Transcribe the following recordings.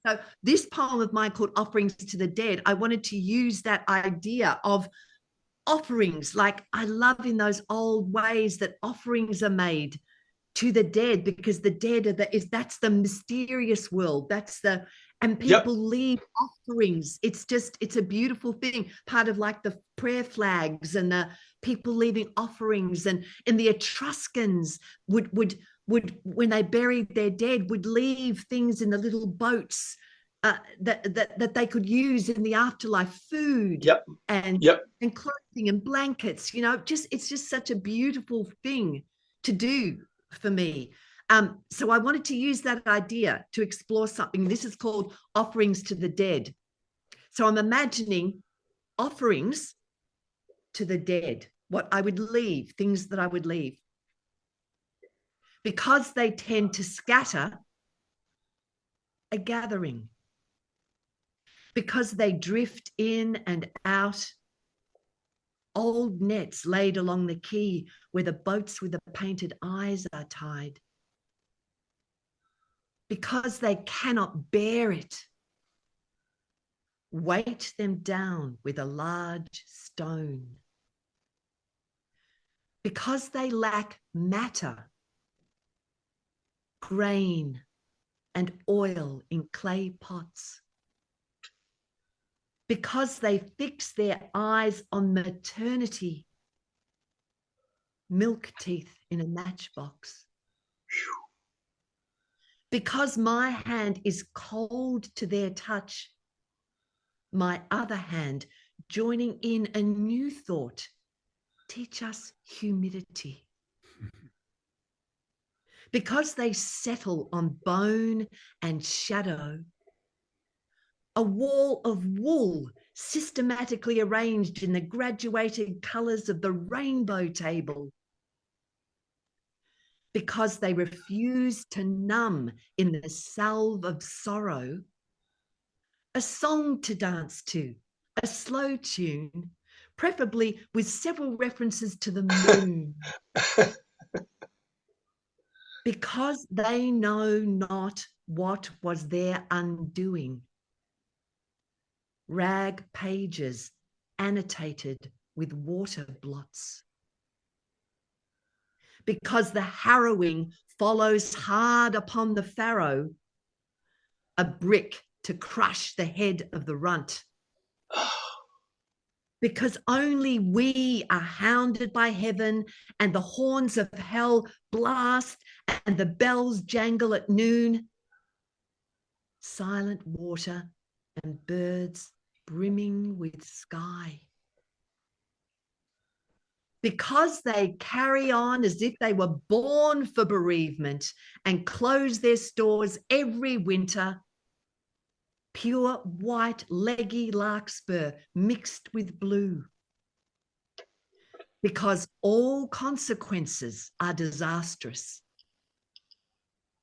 So this poem of mine called Offerings to the Dead, I wanted to use that idea of offerings. Like, I love in those old ways that offerings are made to the dead, because the dead are that's the mysterious world. And people leave offerings. It's a beautiful thing. Part of like the prayer flags and the people leaving offerings. And the Etruscans would when they buried their dead, would leave things in the little boats that they could use in the afterlife, food and clothing and blankets. It's just such a beautiful thing to do for me. So I wanted to use that idea to explore something. This is called Offerings to the Dead. So I'm imagining offerings to the dead, what I would leave, things that I would leave. Because they tend to scatter, a gathering. Because they drift in and out, old nets laid along the quay where the boats with the painted eyes are tied. Because they cannot bear it, weight them down with a large stone. Because they lack matter, grain and oil in clay pots. Because they fix their eyes on maternity, milk teeth in a matchbox. Because my hand is cold to their touch, my other hand joining in a new thought, teach us humidity. Because they settle on bone and shadow, a wall of wool systematically arranged in the graduated colours of the rainbow table. Because they refuse to numb in the salve of sorrow, a song to dance to, a slow tune, preferably with several references to the moon. Because they know not what was their undoing. Rag pages annotated with water blots. Because the harrowing follows hard upon the farrow, a brick to crush the head of the runt. Because only we are hounded by heaven, and the horns of hell blast and the bells jangle at noon. Silent water and birds brimming with sky. Because they carry on as if they were born for bereavement and close their stores every winter. Pure white leggy larkspur mixed with blue. Because all consequences are disastrous.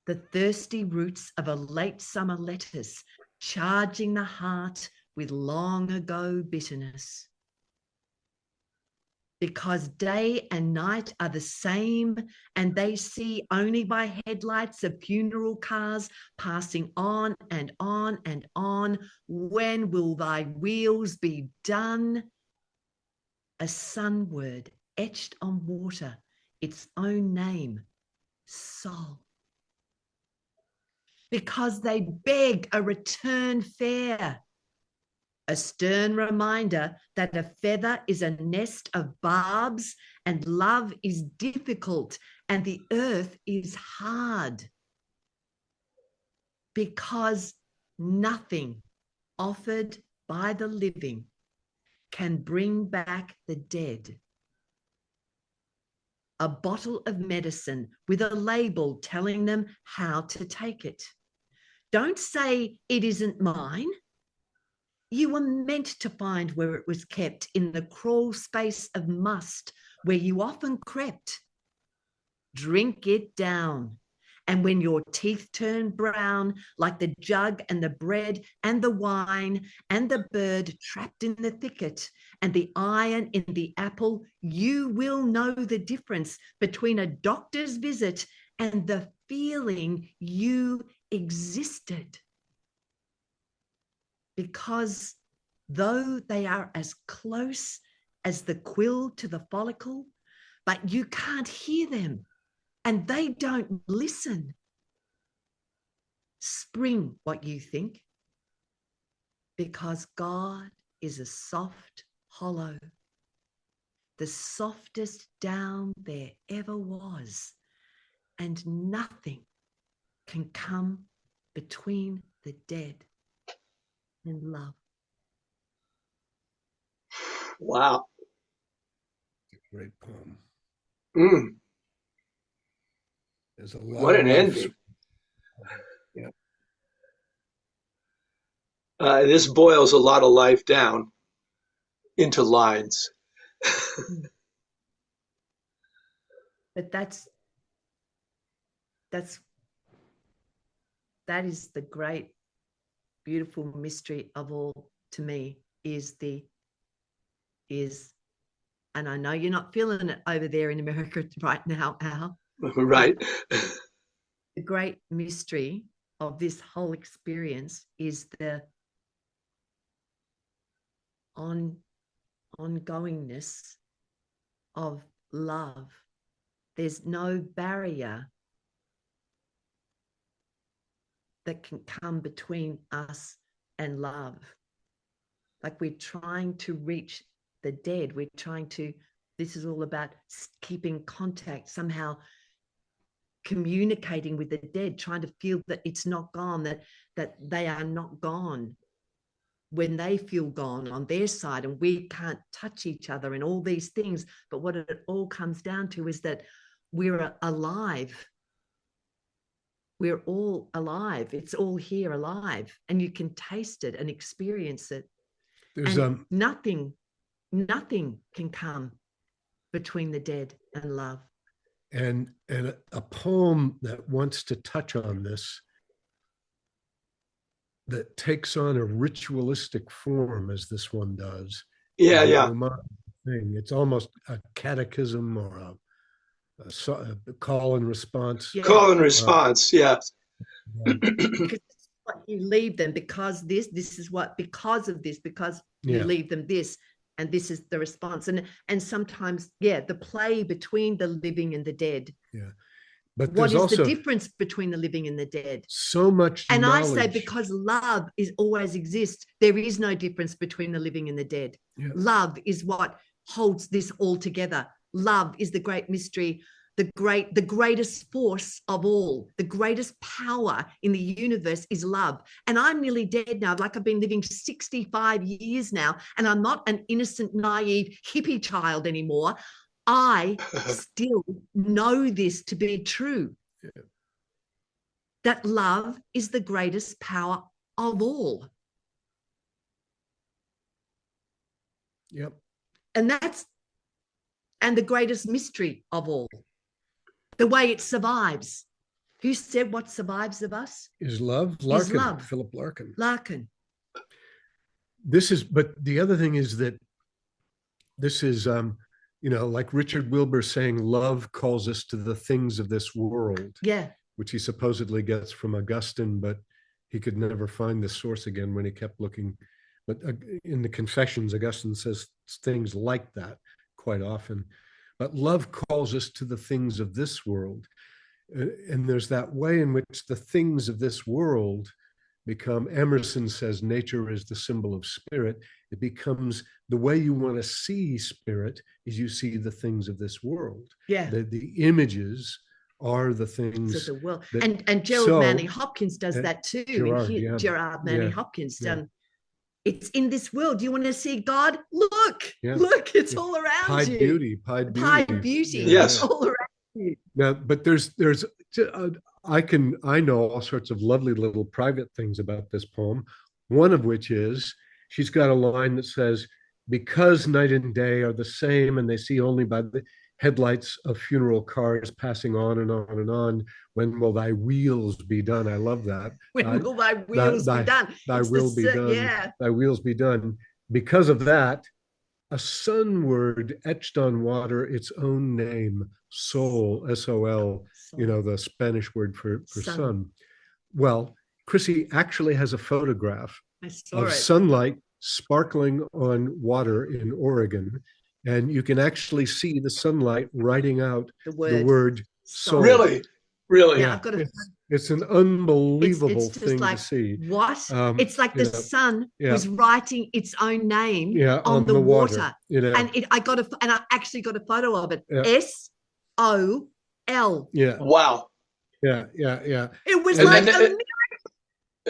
The thirsty roots of a late summer lettuce charging the heart with long ago bitterness. Because day and night are the same, and they see only by headlights of funeral cars passing on and on and on. When will thy wheels be done? A sun word etched on water, its own name, soul. Because they beg a return fare. A stern reminder that a feather is a nest of barbs, and love is difficult, and the earth is hard. Because nothing offered by the living can bring back the dead. A bottle of medicine with a label telling them how to take it. Don't say it isn't mine. You were meant to find where it was kept, in the crawl space of must where you often crept. Drink it down, and when your teeth turn brown, like the jug and the bread and the wine and the bird trapped in the thicket and the iron in the apple, you will know the difference between a doctor's visit and the feeling you existed. because though they are as close as the quill to the follicle, but you can't hear them and they don't listen. Spring what you think, because God is a soft hollow, the softest down there ever was, and nothing can come between the dead and love. Wow. Great poem. Mm. There's a lot What of an life. ending. Yeah. This boils a lot of life down into lines. But that is the great, beautiful mystery of all to me, and I know you're not feeling it over there in America right now, Al. Right. The great mystery of this whole experience is the ongoingness of love. There's no barrier that can come between us and love. Like we're trying to reach the dead. This is all about keeping contact, somehow communicating with the dead, trying to feel that it's not gone, that they are not gone when they feel gone on their side, and we can't touch each other and all these things. But what it all comes down to is that we're alive. We're all alive. It's all here alive, and you can taste it and experience it. And nothing can come between the dead and love. And a poem that wants to touch on this, that takes on a ritualistic form as this one does. Yeah, yeah. Thing. It's almost a catechism or a call and response. Yeah. Call and response, yes. Because what you leave them, because this is what, because of this, because you leave them this, and this is the response. And sometimes, the play between the living and the dead. Yeah. But what is the difference between the living and the dead? So much and knowledge. I say, because love always exists, there is no difference between the living and the dead. Yeah. Love is what holds this all together. Love is the great mystery, the greatest force of all. The greatest power in the universe is love. And I'm nearly dead now. Like, I've been living 65 years now, and I'm not an innocent, naive hippie child anymore. I still know this to be true. Yeah. That love is the greatest power of all. Yep. And the greatest mystery of all. The way it survives. Who said what survives of us? Is love. Larkin. Is love. Philip Larkin. Larkin. But the other thing is that this is, like Richard Wilbur saying, love calls us to the things of this world. Yeah. Which he supposedly gets from Augustine, but he could never find the source again when he kept looking. But in the Confessions, Augustine says things like that quite often. But love calls us to the things of this world. And there's that way in which the things of this world become, Emerson says, nature is the symbol of spirit. It becomes the way you want to see spirit is you see the things of this world. Yeah. The images are the things of the world. And Gerard Manley Hopkins does that too. Gerard Manley Hopkins done. It's in this world. Do you want to see God? Look, look, it's all around Pied you. Beauty. Yes, it's all around you. Now, but I know all sorts of lovely little private things about this poem. One of which is she's got a line that says, "Because night and day are the same, and they see only by the headlights of funeral cars passing on and on and on. When will thy wheels be done?" I love that. When will thy wheels be done? Thy will be done. Yeah. Thy wheels be done. Because of that, a sun word etched on water, its own name, sol, S-O-L, the Spanish word for sun. Well, Chrissy actually has a photograph I saw of it. sunlight sparkling on water in Oregon. And you can actually see the sunlight writing out the word soul. Really? Really? Yeah, I've got to. It's an unbelievable It's just thing like, to see. what? It's like the sun was writing its own name on the water. And I actually got a photo of it. SOL. Yeah. Wow. Yeah. It was like a miracle.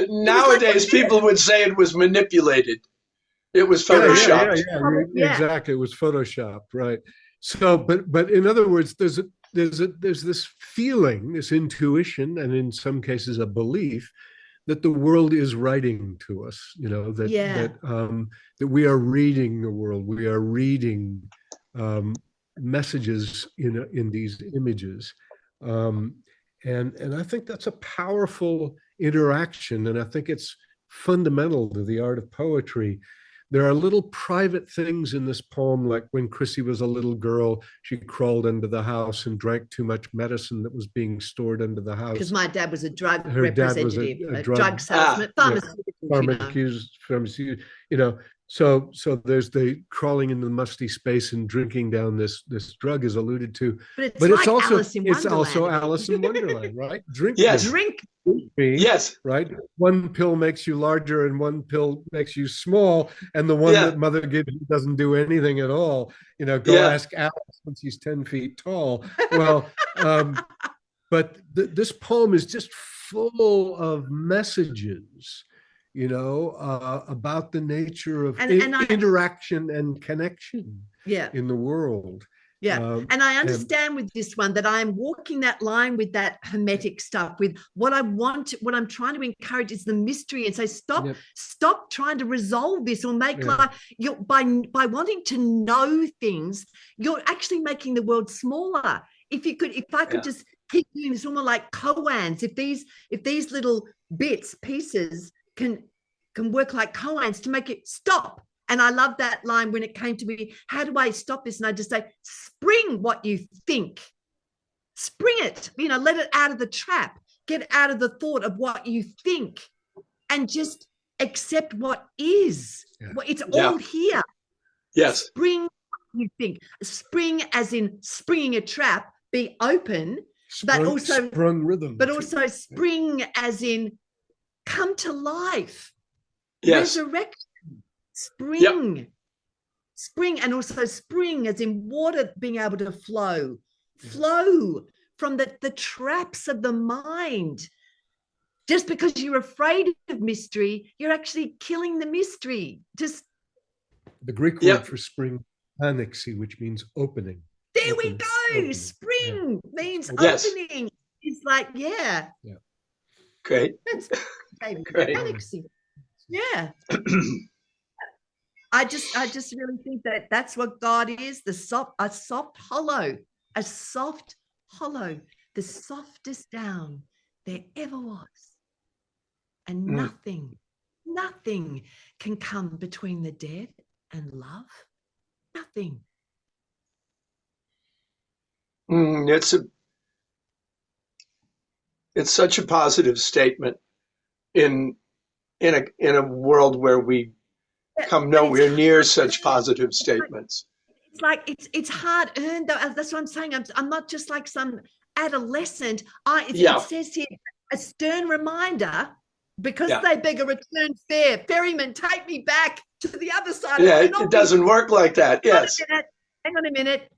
Nowadays, people would say it was manipulated. It was photoshopped. Yeah. Exactly. It was photoshopped, right? So, but in other words, there's this feeling, this intuition, and in some cases a belief that the world is writing to us. That we are reading the world. We are reading messages in these images, and I think that's a powerful interaction, and I think it's fundamental to the art of poetry. There are little private things in this poem, like when Chrissy was a little girl, she crawled under the house and drank too much medicine that was being stored under the house. Because my dad was a drug Her representative, dad was a drug salesman, pharmaceutical, So there's the crawling into the musty space and drinking down this drug is alluded to. But it's also Alice in Wonderland, right? Drink. Me, yes. Right. One pill makes you larger and one pill makes you small. And the one that mother gives you doesn't do anything at all. Ask Alice when she's 10 feet tall. Well, but this poem is just full of messages, about the nature of interaction and connection in the world. Yeah. And I understand with this one that I'm walking that line with that hermetic stuff, with what I'm trying to encourage is the mystery, and say, stop trying to resolve this or make life, by wanting to know things, you're actually making the world smaller. If I could just keep doing this, almost like koans, if these little pieces can work like koans to make it stop. And I love that line when it came to me, how do I stop this? And I just say, spring what you think. Spring it, let it out of the trap. Get out of the thought of what you think and just accept what is. It's all here. Yes. Spring what you think. Spring as in springing a trap, be open, but also sprung rhythm. But also spring as in come to life. Yes. Resurrection. Spring, and also spring as in water being able to flow from the traps of the mind. Just because you're afraid of mystery, you're actually killing the mystery. Just the Greek word for spring, anixi, which means opening. There we go. Opening. Spring means opening. It's like, Great. That's great. Anixi. Yeah. I just really think that's what God is, a soft hollow, the softest down there ever was. And nothing can come between the dead and love. Nothing. It's such a positive statement in a world where we come nowhere near such positive statements. It's like it's hard earned, though. That's what I'm saying. I'm not just like some adolescent. It says here a stern reminder, because they beg a return fare. Ferryman, take me back to the other side. It doesn't work like that. Yes. Hang on a minute.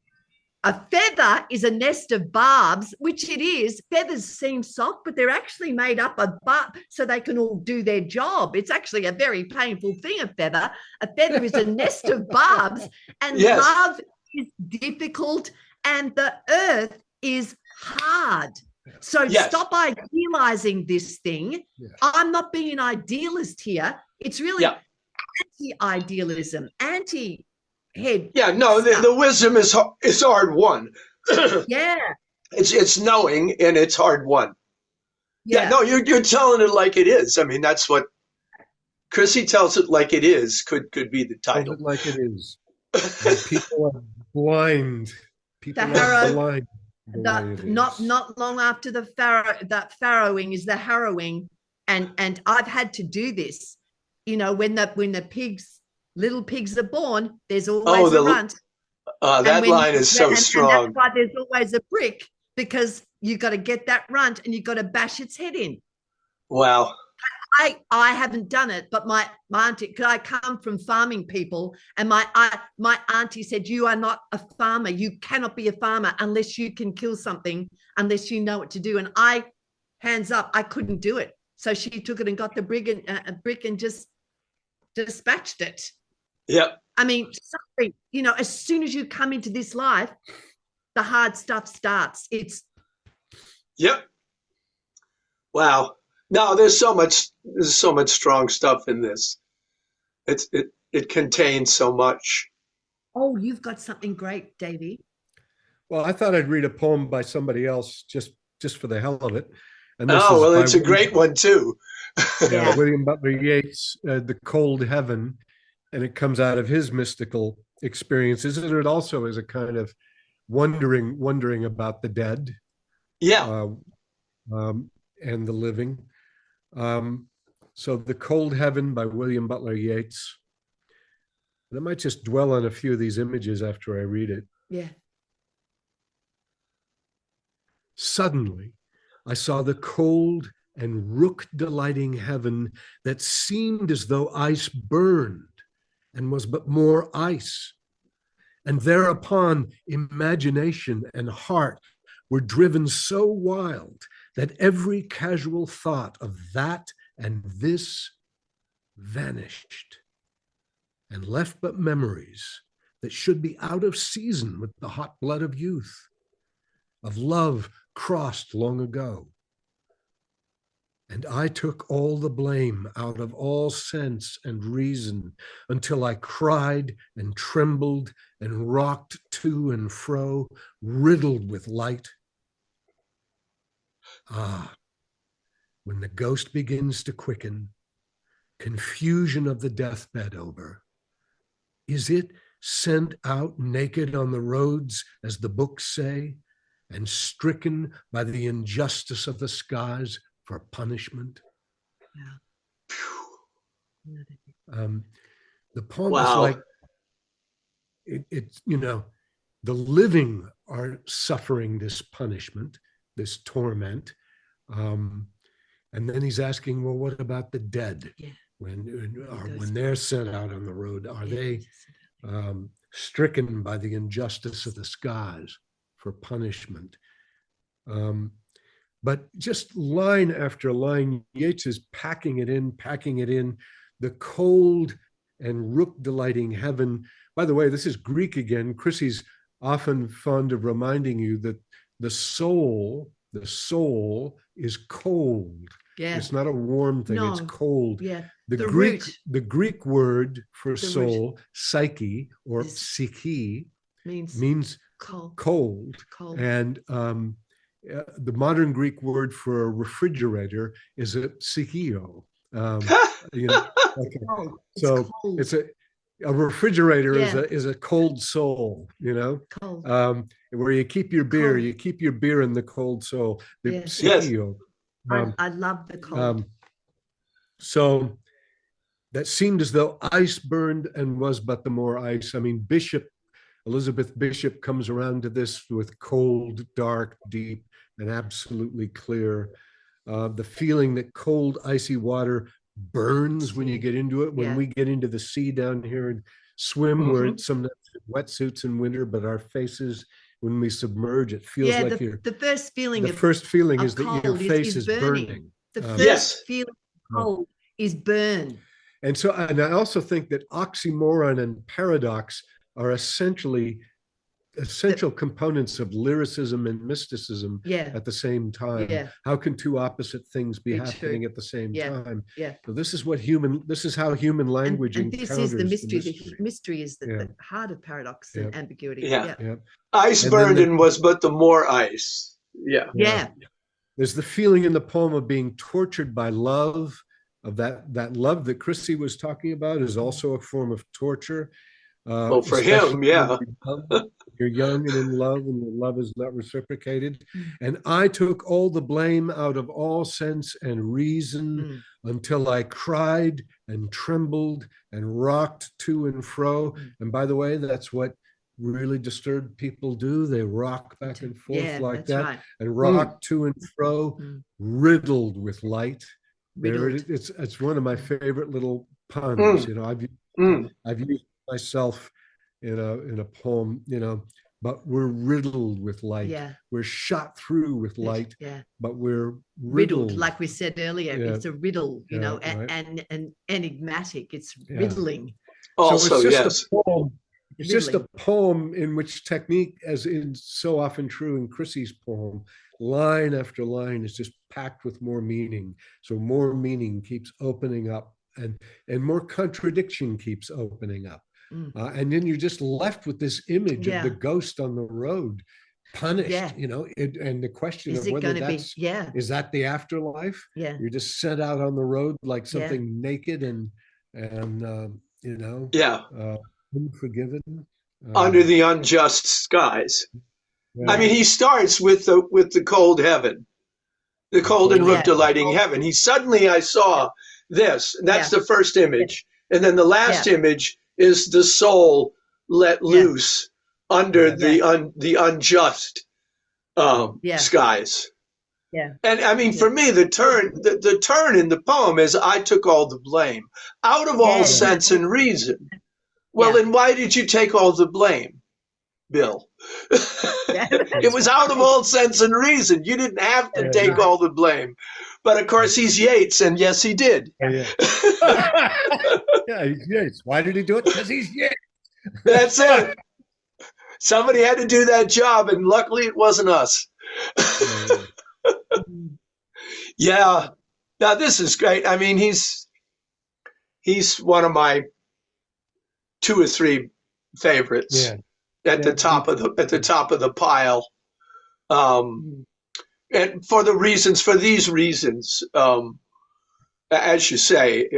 A feather is a nest of barbs, which it is. Feathers seem soft, but they're actually made up of barb so they can all do their job. It's actually a very painful thing, a feather. A feather is a nest of barbs, and love is difficult, and the earth is hard. So stop idealizing this thing. I'm not being an idealist here. It's really anti-idealism, anti-head. The wisdom is hard won. It's knowing, and it's hard won. You're telling it like it is. I mean, that's what Chrissy tells it like it is. Could be the title. Like it is. People are blind. People are blind. Not long after that farrowing is the harrowing, and I've had to do this. when the little pigs are born, there's always a runt. That line is so strong. And that's why there's always a brick, because you got to get that runt and you got to bash its head in. Wow. I haven't done it, but my auntie, because I come from farming people, and my auntie said, you are not a farmer. You cannot be a farmer unless you can kill something, unless you know what to do. And hands up, I couldn't do it. So she took it and got the brick and just dispatched it. Yep. I mean, sorry, as soon as you come into this life, the hard stuff starts. Yep. Wow. No, there's so much strong stuff in this. It contains so much. Oh, you've got something great, Davey. Well, I thought I'd read a poem by somebody else just for the hell of it. And it's a great one too. Yeah, William Butler Yeats, The Cold Heaven, and it comes out of his mystical experiences, and it also is a kind of wondering about the dead. Yeah. And the living. So The Cold Heaven by William Butler Yeats. And I might just dwell on a few of these images after I read it. Yeah. Suddenly, I saw the cold and rook-delighting heaven that seemed as though ice burned and was but more ice. And thereupon, imagination and heart were driven so wild that every casual thought of that and this vanished and left but memories that should be out of season with the hot blood of youth, of love crossed long ago. And I took all the blame out of all sense and reason until I cried and trembled and rocked to and fro, riddled with light. Ah, when the ghost begins to quicken, confusion of the deathbed over, is it sent out naked on the roads, as the books say, and stricken by the injustice of the skies for punishment? Yeah. The poem Wow. is like, it's the living are suffering this punishment, this torment. And then he's asking, well, what about the dead? Yeah. When they're sent out on the road, are they stricken by the injustice of the skies for punishment? But just line after line, Yeats is packing it in, the cold and rook-delighting heaven. By the way, this is Greek again. Chrissy's often fond of reminding you that the soul is cold. Yeah. It's not a warm thing, it's cold. Yeah. The Greek word for soul, psyche or psyche, means cold. And the modern Greek word for a refrigerator is a psychio. It's a refrigerator is a cold soul, cold. Where you keep your beer, you keep your beer in the cold soul. The psychio. I love the cold. So that seemed as though ice burned and was but the more ice. I mean, Elizabeth Bishop comes around to this with cold, dark, deep, and absolutely clear. The feeling that cold, icy water burns when you get into it. When we get into the sea down here and swim, we're sometimes in wetsuits in winter, but our faces, when we submerge, it feels like the first feeling is that your face is burning. The first feeling of cold is burn. And I also think that oxymoron and paradox are essential components of lyricism and mysticism at the same time. Yeah. How can two opposite things be happening at the same time? Yeah. So this is how human language encounters this is the mystery. The mystery is the heart of paradox and ambiguity. Yeah. Ice burned and was but the more ice. Yeah. There's the feeling in the poem of being tortured by love, of that love that Chrissy was talking about is also a form of torture. For him, You're young and in love, and your love is not reciprocated. And I took all the blame out of all sense and reason until I cried and trembled and rocked to and fro. And by the way, that's what really disturbed people do. They rock back and forth like that, right, and rock to and fro, riddled with light. Riddled. It's one of my favorite little puns. You know, I've used myself in a poem, you know, but we're riddled with light. Yeah. We're shot through with light, but we're riddled. Like we said earlier, it's a riddle, you know, right, and enigmatic. It's riddling. Also, so it's just a poem. It's just a poem in which technique, as is so often true in Chrissy's poem, line after line is just packed with more meaning. So more meaning keeps opening up, and more contradiction keeps opening up. And then you're just left with this image of the ghost on the road, punished, you know, and the question of whether that's, is that the afterlife? Yeah. You're just sent out on the road like something naked and you know, unforgiven. Under the unjust skies. Yeah. I mean, he starts with the cold heaven, the cold and roof delighting heaven. I saw this, and that's the first image. And then the last image is the soul let loose under the unjust skies. Yeah. And I mean, for me, the turn in the poem is I took all the blame out of all sense and reason. Well, then why did you take all the blame, Bill? It was out of all sense and reason. You didn't have to take all the blame. But of course, he's Yeats, and yes, he did. He's Yeats. Why did he do it? Because he's Yeats. That's it. Somebody had to do that job, and luckily it wasn't us. Yeah. Now this is great. I mean, he's one of my 2 or 3 favorites at the top of the pile. And for these reasons, as you say,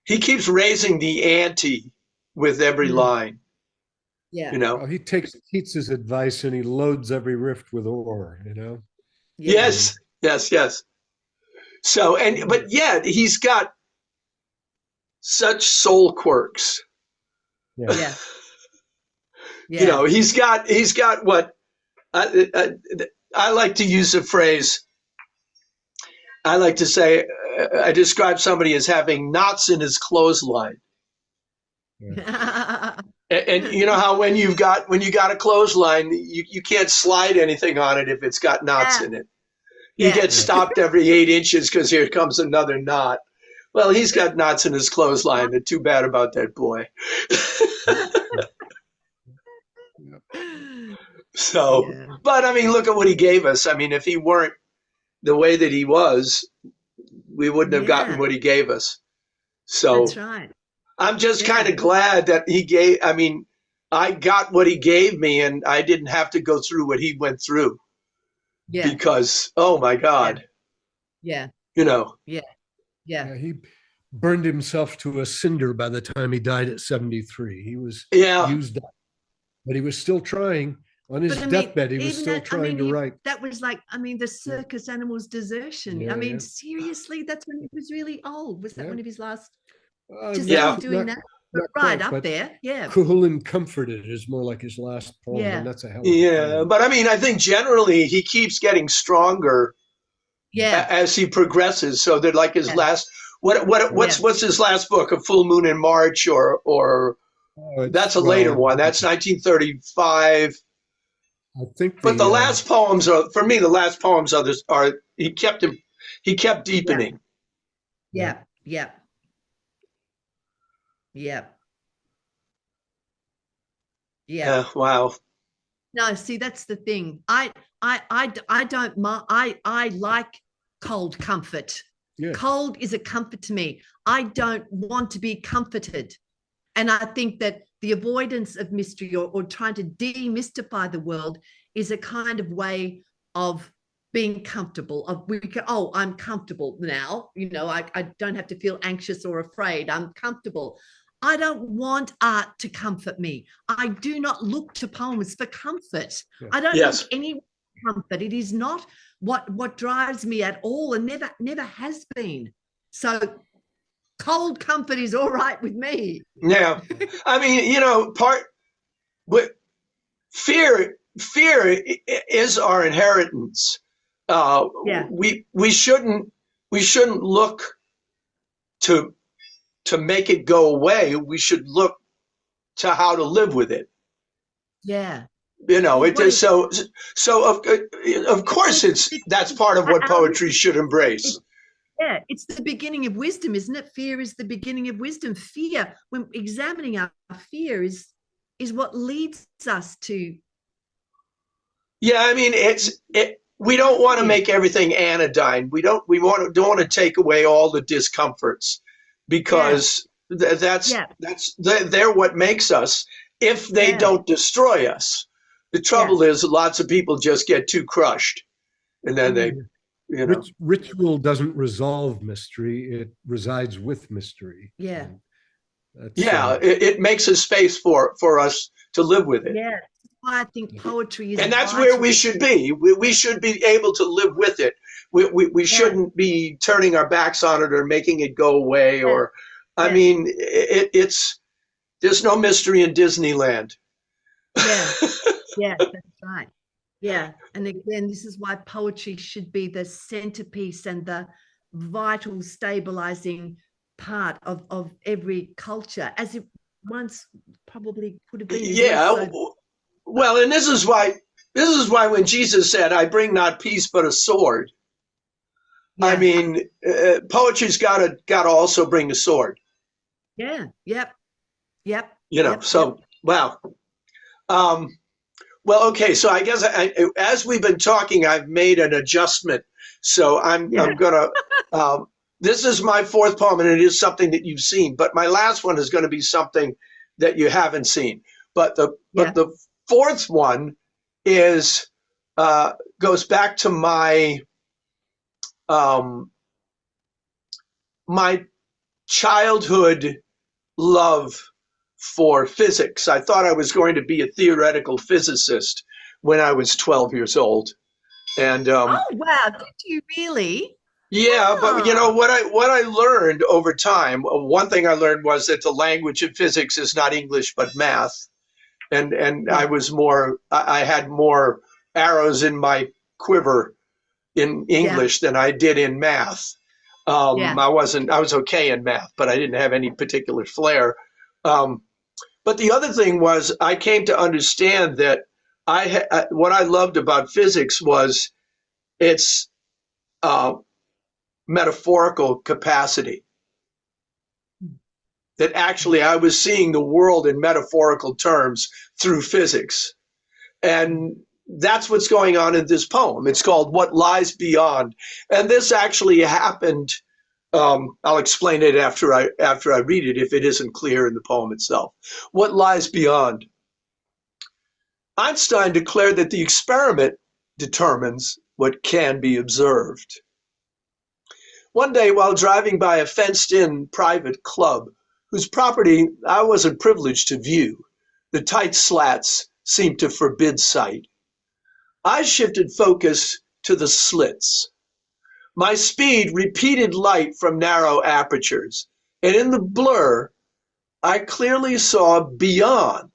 he keeps raising the ante with every line. Yeah. You know, he takes Keats's advice and he loads every rift with ore, you know? Yes. So, but yet he's got such soul quirks. Yeah. You know, he's got what I like to use a phrase. I like to say, I describe somebody as having knots in his clothesline. Yeah. And you know how when you got a clothesline, you can't slide anything on it if it's got knots in it. You get stopped every 8 inches because here comes another knot. Well, he's got knots in his clothesline. They're too bad about that boy. So, but I mean, look at what he gave us. I mean, if he weren't the way that he was, we wouldn't have gotten what he gave us. So that's right. I'm just kind of glad that I got what he gave me and I didn't have to go through what he went through. Yeah. Because, oh my God. Yeah. You know. Yeah. He burned himself to a cinder by the time he died at 73. He was used up, but he was still trying. On his deathbed, he was still trying to write. That was like, the circus animal's desertion. Yeah, seriously, that's when he was really old. Was that one of his last? Doing that. But right quite, up there, Cool and Comforted is more like his last poem, and that's a hell of a poem. But I think generally he keeps getting stronger as he progresses. So that like his last, what's his last book? A Full Moon in March, or that's a later one. That's 1935. I think, but the last poems are, for me, are he kept deepening. Yeah. Wow. No, see, that's the thing. I don't mind. I like cold comfort. Yeah. Cold is a comfort to me. I don't want to be comforted. And I think that the avoidance of mystery or trying to demystify the world is a kind of way of being comfortable. I'm comfortable now. I don't have to feel anxious or afraid. I'm comfortable. I don't want art to comfort me. I do not look to poems for comfort. Yeah. I don't Yes. look any comfort. It is not what drives me at all, and never has been. So cold comfort is all right with me. Yeah. I mean, fear is our inheritance. Yeah. We shouldn't look to make it go away. We should look to how to live with it. Yeah. It is so of course that's part of what poetry should embrace. Yeah, it's the beginning of wisdom, isn't it? Fear is the beginning of wisdom. Fear, when examining our fear, is what leads us to. Yeah, I mean, we don't want to make everything anodyne. We don't want to take away all the discomforts, because they're what makes us, if they don't destroy us. The trouble is lots of people just get too crushed, and then they, Ritual doesn't resolve mystery; it resides with mystery. Yeah. It makes a space for us to live with it. Yeah, I think poetry is, and that's where we should be. We should be able to live with it. We shouldn't be turning our backs on it or making it go away. Or, I mean, there's no mystery in Disneyland. Yeah, that's right. Yeah, and again, this is why poetry should be the centerpiece and the vital stabilizing part of every culture, as it once probably could have been. Well, and this is why when Jesus said, "I bring not peace but a sword," I mean, poetry's got to also bring a sword. Yeah. Yep. Wow. Well, okay. So I guess as we've been talking, I've made an adjustment. So I'm gonna. This is my fourth poem, and it is something that you've seen. But my last one is going to be something that you haven't seen. But the fourth one is goes back to my my childhood love for physics. I thought I was going to be a theoretical physicist when I was 12 years old. And oh wow, did you really? Yeah, but what I learned over time, one thing I learned was that the language of physics is not English but math. And I had more arrows in my quiver in English than I did in math. I was okay in math, but I didn't have any particular flair. But the other thing was, I came to understand that what I loved about physics was its metaphorical capacity. That actually I was seeing the world in metaphorical terms through physics. And that's what's going on in this poem. It's called What Lies Beyond. And this actually happened. I'll explain it after I read it, if it isn't clear in the poem itself. What lies beyond? Einstein declared that the experiment determines what can be observed. One day, while driving by a fenced-in private club, whose property I wasn't privileged to view, the tight slats seemed to forbid sight, I shifted focus to the slits. My speed repeated light from narrow apertures, and in the blur, I clearly saw beyond.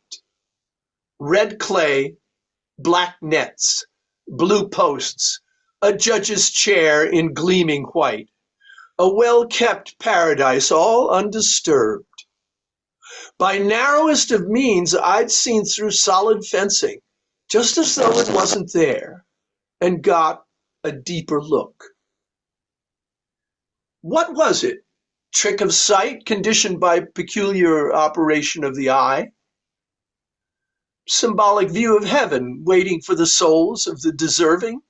Red clay, black nets, blue posts, a judge's chair in gleaming white, a well-kept paradise, all undisturbed. By narrowest of means, I'd seen through solid fencing, just as though it wasn't there, and got a deeper look. What was it? Trick of sight conditioned by peculiar operation of the eye? Symbolic view of heaven waiting for the souls of the deserving?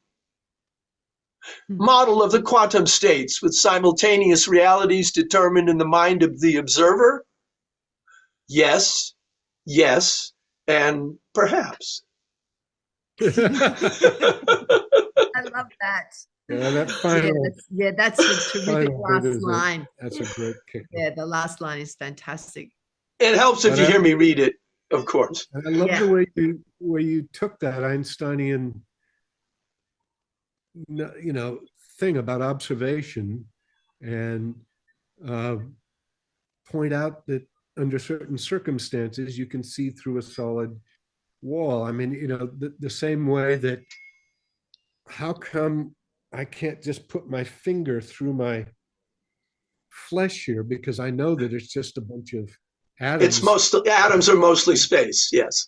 Model of the quantum states with simultaneous realities determined in the mind of the observer? Yes, and perhaps. I love that. Yeah, that final. That's a terrific last line. That's a great kick. Yeah, the last line is fantastic. It helps if But you hear me read it, of course. I love the way you took that Einsteinian, thing about observation and point out that under certain circumstances you can see through a solid wall. I mean, the same way that how come I can't just put my finger through my flesh here because I know that it's just a bunch of atoms. Atoms are mostly space, yes.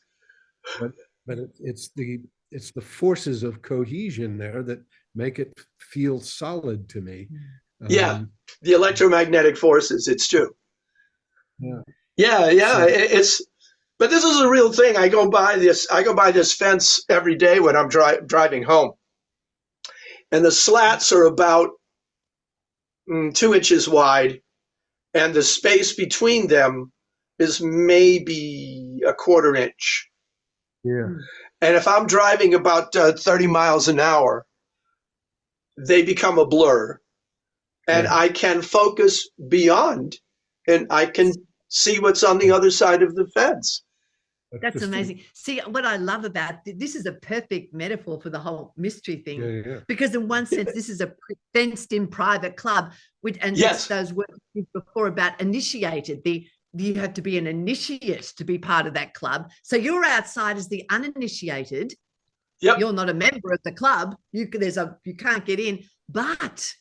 But it's the forces of cohesion there that make it feel solid to me. Yeah, the electromagnetic forces. It's true. Yeah. But this is a real thing. I go by this fence every day when I'm driving home, and the slats are about 2 inches wide, and the space between them is maybe a 1/4 inch. Yeah. And if I'm driving about 30 miles an hour, they become a blur, and I can focus beyond, and I can see what's on the other side of the fence. That's amazing. See, what I love about this is a perfect metaphor for the whole mystery thing. Because in one sense, this is a fenced-in private club, that's those words before about initiated. You have to be an initiate to be part of that club. So you're outside as the uninitiated. Yep. You're not a member of the club. You can't get in. But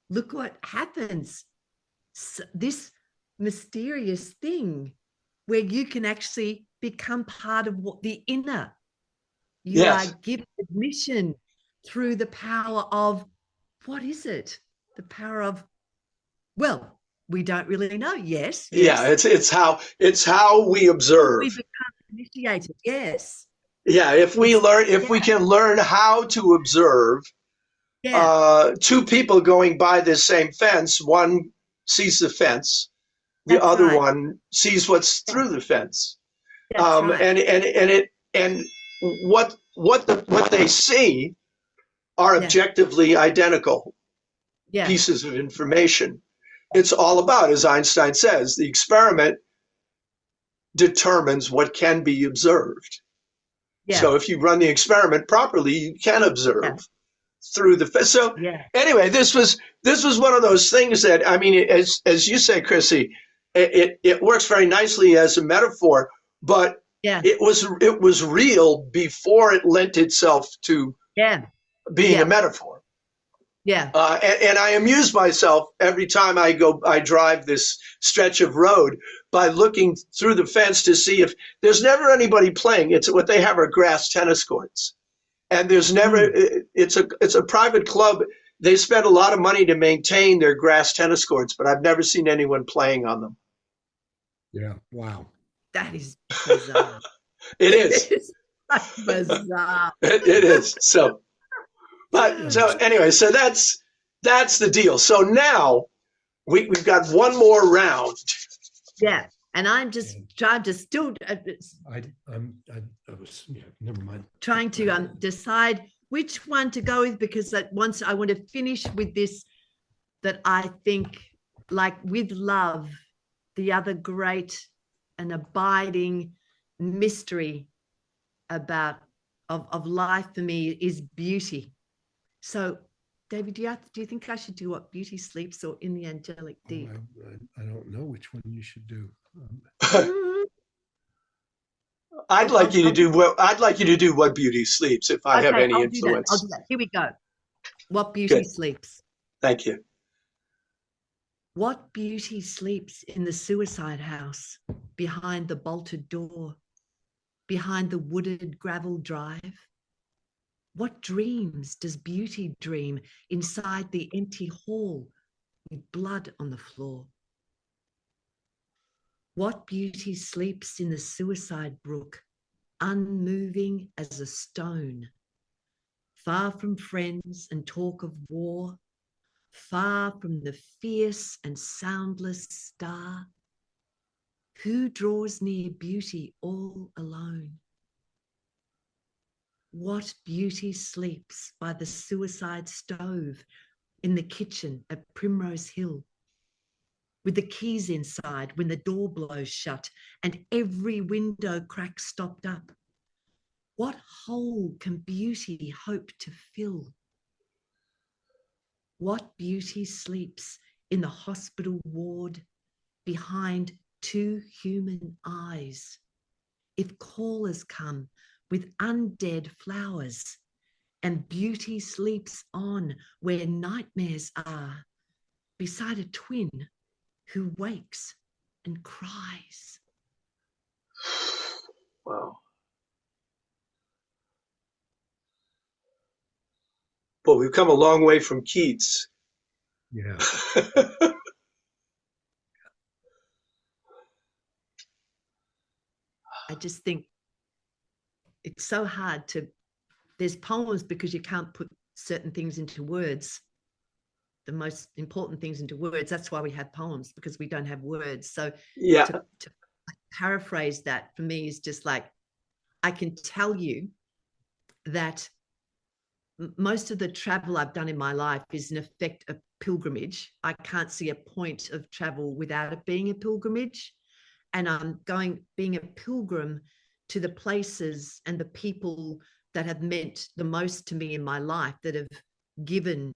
look what happens. So this mysterious thing where you can actually become part of the inner. You are given admission through the power of, what is it? The power of, well, we don't really know. Yes. Yeah, it's how we observe. We become initiated. Yes. Yeah, if we can learn how to observe, two people going by this same fence, one sees the fence, the other one sees what's through the fence. And what they see are objectively identical pieces of information. It's all about, as Einstein says, the experiment determines what can be observed. So if you run the experiment properly, you can observe through the fence. So anyway, this was one of those things that, I mean, as you say, Chrissy, it works very nicely as a metaphor, but it was real before it lent itself to being a metaphor. And I amuse myself every time I drive this stretch of road by looking through the fence to see if there's never anybody playing. It's what they have are grass tennis courts, and there's never. It's a private club. They spend a lot of money to maintain their grass tennis courts, but I've never seen anyone playing on them. Yeah. Wow. That is bizarre. It is. It's bizarre. It is. So anyway, so that's the deal. So now we've got one more round. Yeah, and I'm just trying to still. I was never mind. Trying to decide which one to go with, because once I want to finish with this, that I think, like with love, the other great and abiding mystery of life for me is beauty. So, David, do you think I should do What Beauty Sleeps or In the Angelic Deep? I don't know which one you should do. I'd like you to do What Beauty Sleeps if I have any influence. I'll do that. Here we go. What Beauty Sleeps. Thank you. What beauty sleeps in the suicide house, behind the bolted door, behind the wooded gravel drive? What dreams does beauty dream inside the empty hall with blood on the floor? What beauty sleeps in the suicide brook, unmoving as a stone, far from friends and talk of war, far from the fierce and soundless star? Who draws near beauty all alone? What beauty sleeps by the suicide stove in the kitchen at Primrose Hill, with the keys inside when the door blows shut and every window crack stopped up? What hole can beauty hope to fill? What beauty sleeps in the hospital ward behind two human eyes? If callers come with undead flowers and beauty sleeps on where nightmares are, beside a twin who wakes and cries. Wow. But we've come a long way from Keats. Yeah. I just think it's so hard to, there's poems because you can't put certain things into words, the most important things into words. That's why we have poems, because we don't have words. So yeah, to paraphrase that for me is just like, I can tell you that most of the travel I've done in my life is in effect a pilgrimage. I can't see a point of travel without it being a pilgrimage. And I'm being a pilgrim to the places and the people that have meant the most to me in my life, that have given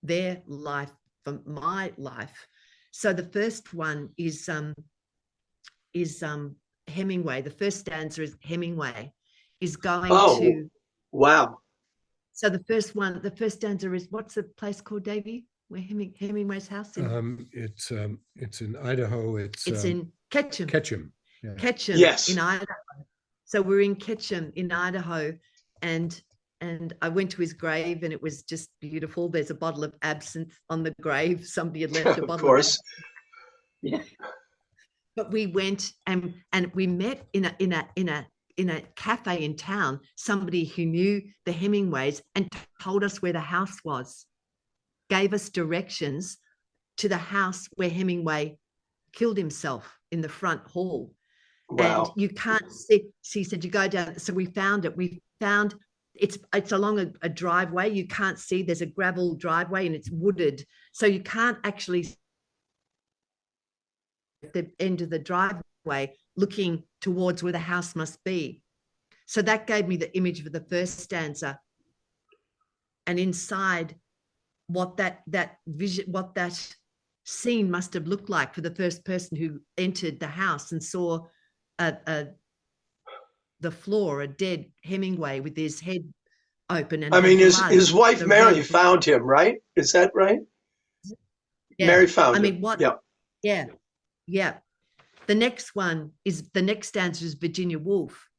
their life for my life. So the first one is Hemingway. The first stanza is Hemingway is going to. Wow. So the first stanza is, what's the place called, Davey? Where Hemingway's house? It's in Idaho. It's in Ketchum. Ketchum. Yeah. Ketchum, yes, in Idaho. So we're in Ketchum in Idaho, and I went to his grave, and it was just beautiful. There's a bottle of absinthe on the grave. Somebody had left a bottle. Of course. Yeah. But we went and we met in a cafe in town, somebody who knew the Hemingways and told us where the house was, gave us directions to the house where Hemingway killed himself in the front hall. Wow. And you can't see, she said, you go down. So we found it. We found it's along a driveway. You can't see, there's a gravel driveway and it's wooded. So you can't actually see the end of the driveway looking towards where the house must be. So that gave me the image of the first stanza. And inside, what that vision, what that scene must have looked like for the first person who entered the house and saw the floor, a dead Hemingway with his head open. And I mean, his wife Mary found him, right? Is that right? Yeah. Mary found him. I mean, what? Yeah. Yeah. The next stanza is Virginia Woolf.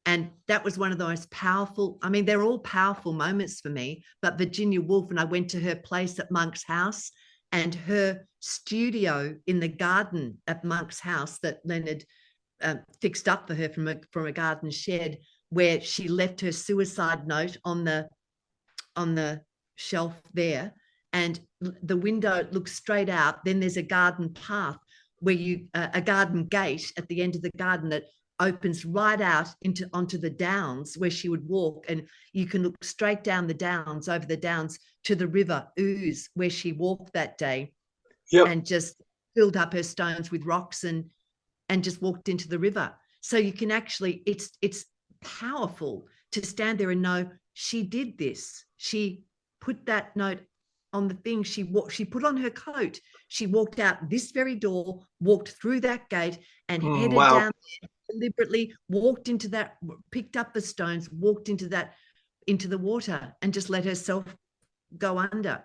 And that was one of the most powerful, I mean, they're all powerful moments for me, but Virginia Woolf, and I went to her place at Monk's house, and her studio in the garden at Monk's house that Leonard fixed up for her from a garden shed, where she left her suicide note on the shelf there. And the window looks straight out. Then there's a garden path where a garden gate at the end of the garden that opens right out onto the downs where she would walk, and you can look straight down the downs, over the downs to the river Ouse where she walked that day. Yep. And just filled up her stones with rocks and just walked into the river. So you can actually, it's powerful to stand there and know she did this. She put that note on the thing. She put on her coat. She walked out this very door, walked through that gate, and headed down, deliberately walked into that, picked up the stones, walked into the water, and just let herself go under.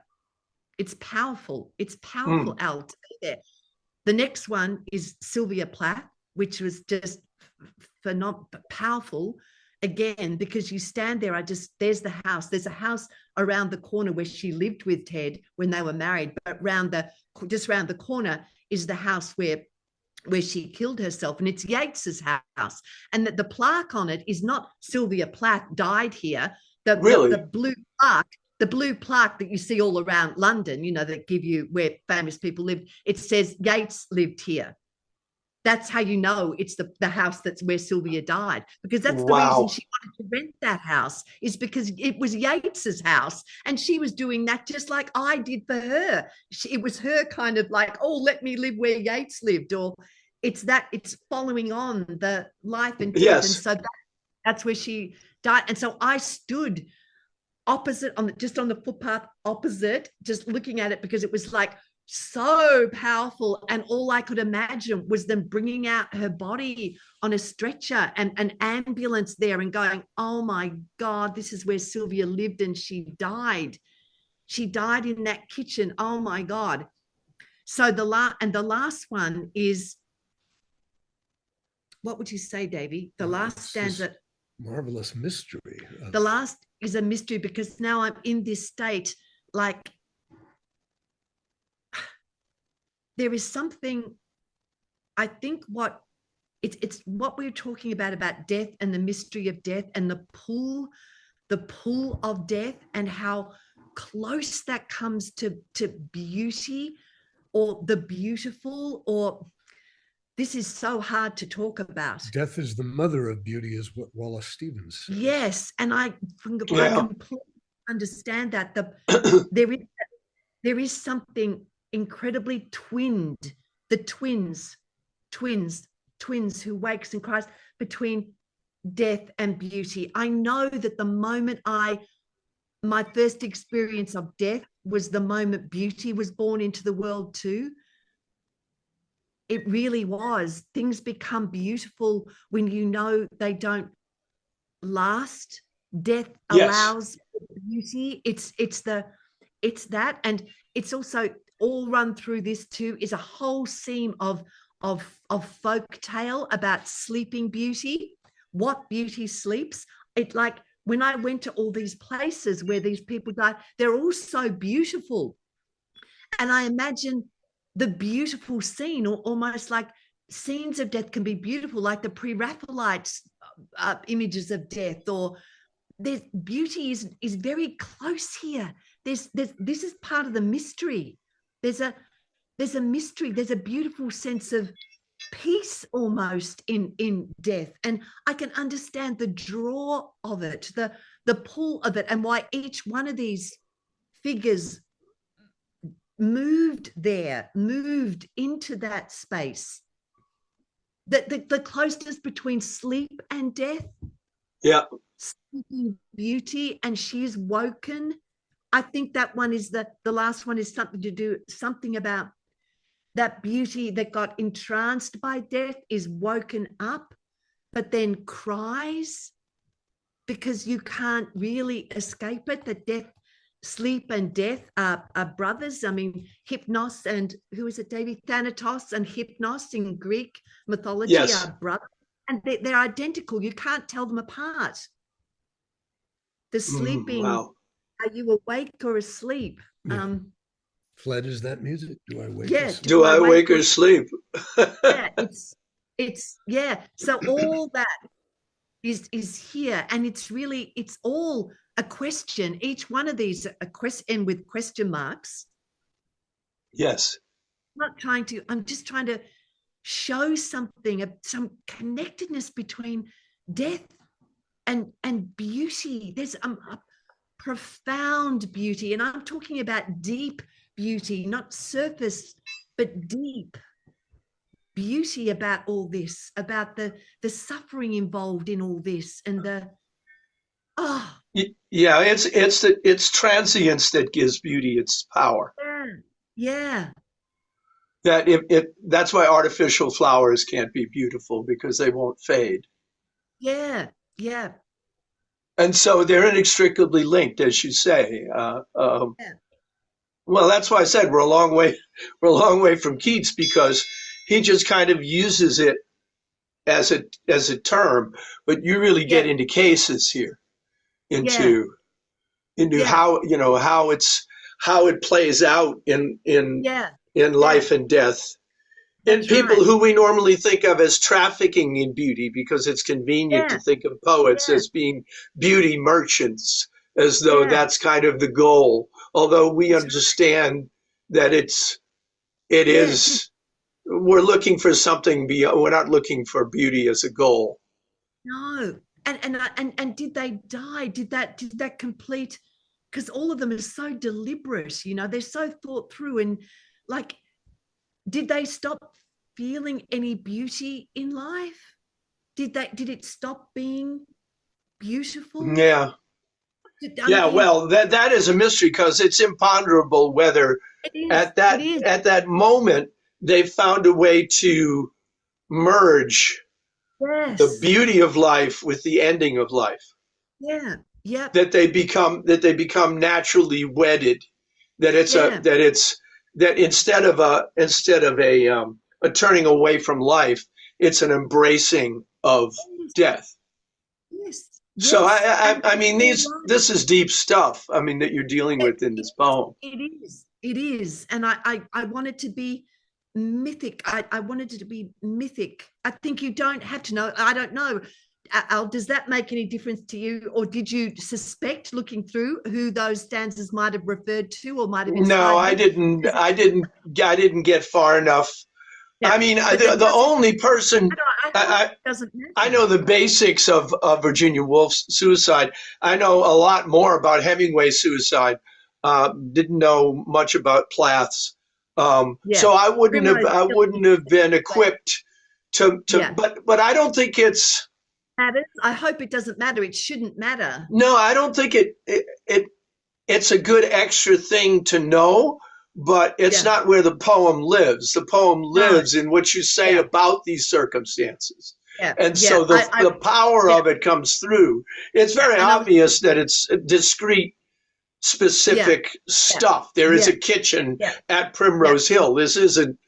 It's powerful. It's powerful, Al, to be there. The next one is Sylvia Plath, which was just powerful again, because you stand there. There's the house. There's a house around the corner where she lived with Ted when they were married, but just around the corner is the house where she killed herself, and it's Yeats's house. And that the plaque on it is not Sylvia Plath died here. The blue plaque that you see all around London, that give you where famous people lived, it says Yeats lived here. That's how you know it's the house that's where Sylvia died, because that's the Wow. reason she wanted to rent that house, is because it was Yates's house, and she was doing that just like I did for her. It was her kind of like, oh, let me live where Yates lived, or it's following on the life and death. Yes. And so that's where she died. And so I stood opposite just on the footpath opposite, just looking at it, because it was like so powerful, and all I could imagine was them bringing out her body on a stretcher and an ambulance there, and going, oh my God, this is where Sylvia lived, and she died in that kitchen. Oh my God. So the last one is, what would you say, Davey? The last stanza, marvelous mystery. The last is a mystery, because now I'm in this state, like, there is something, I think it's what we're talking about death and the mystery of death, and the pull of death, and how close that comes to beauty, or the beautiful, or this is so hard to talk about. Death is the mother of beauty, is what Wallace Stevens says. Yes, and I completely understand that. There is something incredibly twinned, the twins who wakes and cries, between death and beauty. I know that the moment my first experience of death was the moment beauty was born into the world too. It really was. Things become beautiful when you know they don't last. Death allows beauty. It's that, and it's also all run through this too, is a whole seam of folk tale about sleeping beauty, what beauty sleeps. It, like, when I went to all these places where these people died, they're all so beautiful, and I imagine the beautiful scene, or almost like scenes of death can be beautiful, like the pre-Raphaelite images of death, or there's beauty is very close here. This is part of the mystery. There's a mystery. There's a beautiful sense of peace almost in death, and I can understand the draw of it, the pull of it, and why each one of these figures moved into that space. The closeness between sleep and death. Yeah. Sleeping beauty, and she's woken. I think that one is the last one is something about that beauty that got entranced by death is woken up, but then cries, because you can't really escape it. That death, sleep and death are brothers. I mean, Hypnos and, who is it, David? Thanatos and Hypnos in Greek mythology are brothers, and they're identical. You can't tell them apart. The sleeping, are you awake or asleep? Yeah. Fled is that music. Do I wake? Yes. Do I wake or sleep? Yeah, it's So all that is here, and it's all a question. Each one of these a question with question marks. Yes. I'm just trying to show something, some connectedness between death and beauty. There's a profound beauty, and I'm talking about deep beauty, not surface, but deep beauty about all this, about the suffering involved in all this, and it's transience that gives beauty its power. Yeah. That's why artificial flowers can't be beautiful, because they won't fade. Yeah. And so they're inextricably linked, as you say. Well, that's why I said we're a long way from Keats, because he just kind of uses it as a term, but you really get into cases here, into how how it plays out in life and death. And people who we normally think of as trafficking in beauty, because it's convenient to think of poets as being beauty merchants, as though that's kind of the goal. Although we understand that it is we're looking for something beyond. We're not looking for beauty as a goal. No. And did they die? Did that complete? Because all of them are so deliberate, they're so thought through, and like, did they stop feeling any beauty in life? Did it stop being beautiful? Yeah. Well, that is a mystery, because it's imponderable whether at that moment they found a way to merge the beauty of life with the ending of life. Yeah. Yeah. That they become naturally wedded. That instead of a turning away from life, it's an embracing of death. Yes. So I mean, this is deep stuff. I mean, that you're dealing with in this poem. It is, and I want it to be mythic. I wanted it to be mythic. I think you don't have to know. I don't know. Al, does that make any difference to you, or did you suspect, looking through, who those stanzas might have referred to or might have inspired? No, I didn't get far enough. Yeah, I mean, the only person I know the basics of Virginia Woolf's suicide. I know a lot more about Hemingway's suicide. Didn't know much about Plath's. So I wouldn't have been equipped to. But I don't think it's matters. I hope it doesn't matter. It shouldn't matter. No, I don't think it's a good extra thing to know. But it's not where the poem lives. The poem lives in what you say about these circumstances. And so the power of it comes through. It's very obvious that it's discrete, specific stuff. There is a kitchen at Primrose Hill. This isn't,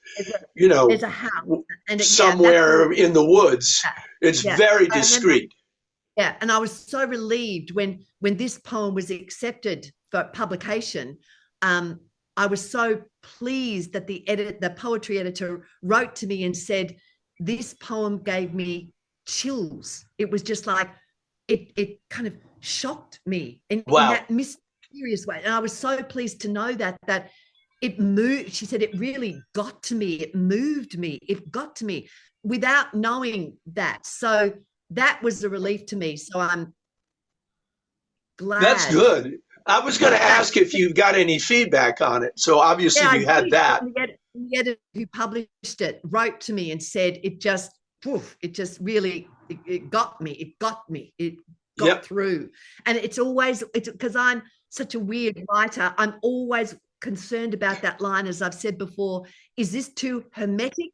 there's a house and somewhere in the woods. It's very discrete. And I was so relieved when this poem was accepted for publication. I was so pleased that the poetry editor wrote to me and said, this poem gave me chills. It was just like, it kind of shocked me in that mysterious way. And I was so pleased to know that it moved. She said, it really got to me. It moved me. It got to me without knowing that. So that was a relief to me. So I'm glad. That's good. I was going to ask if you got any feedback on it. So obviously you had that. The editor who published it wrote to me and said it just really got me. It got me. It got through. And it's because I'm such a weird writer. I'm always concerned about that line, as I've said before. Is this too hermetic?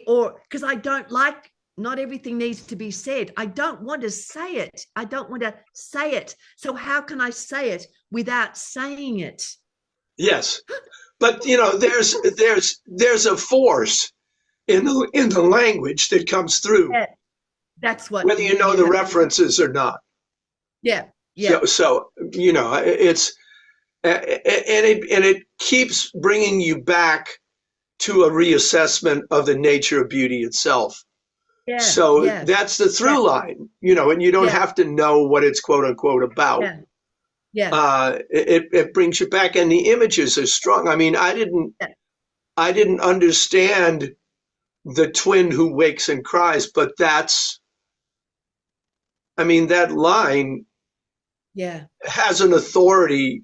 Or because I don't like. Not everything needs to be said. I don't want to say it. I don't want to say it. So how can I say it without saying it? Yes, but there's a force in the language that comes through. Yeah, that's what. Whether you know the references or not. Yeah. So it's and it keeps bringing you back to a reassessment of the nature of beauty itself. That's the through line, and you don't have to know what it's quote unquote about. It brings you back, and the images are strong. I mean, I didn't understand the twin who wakes and cries, but that line has an authority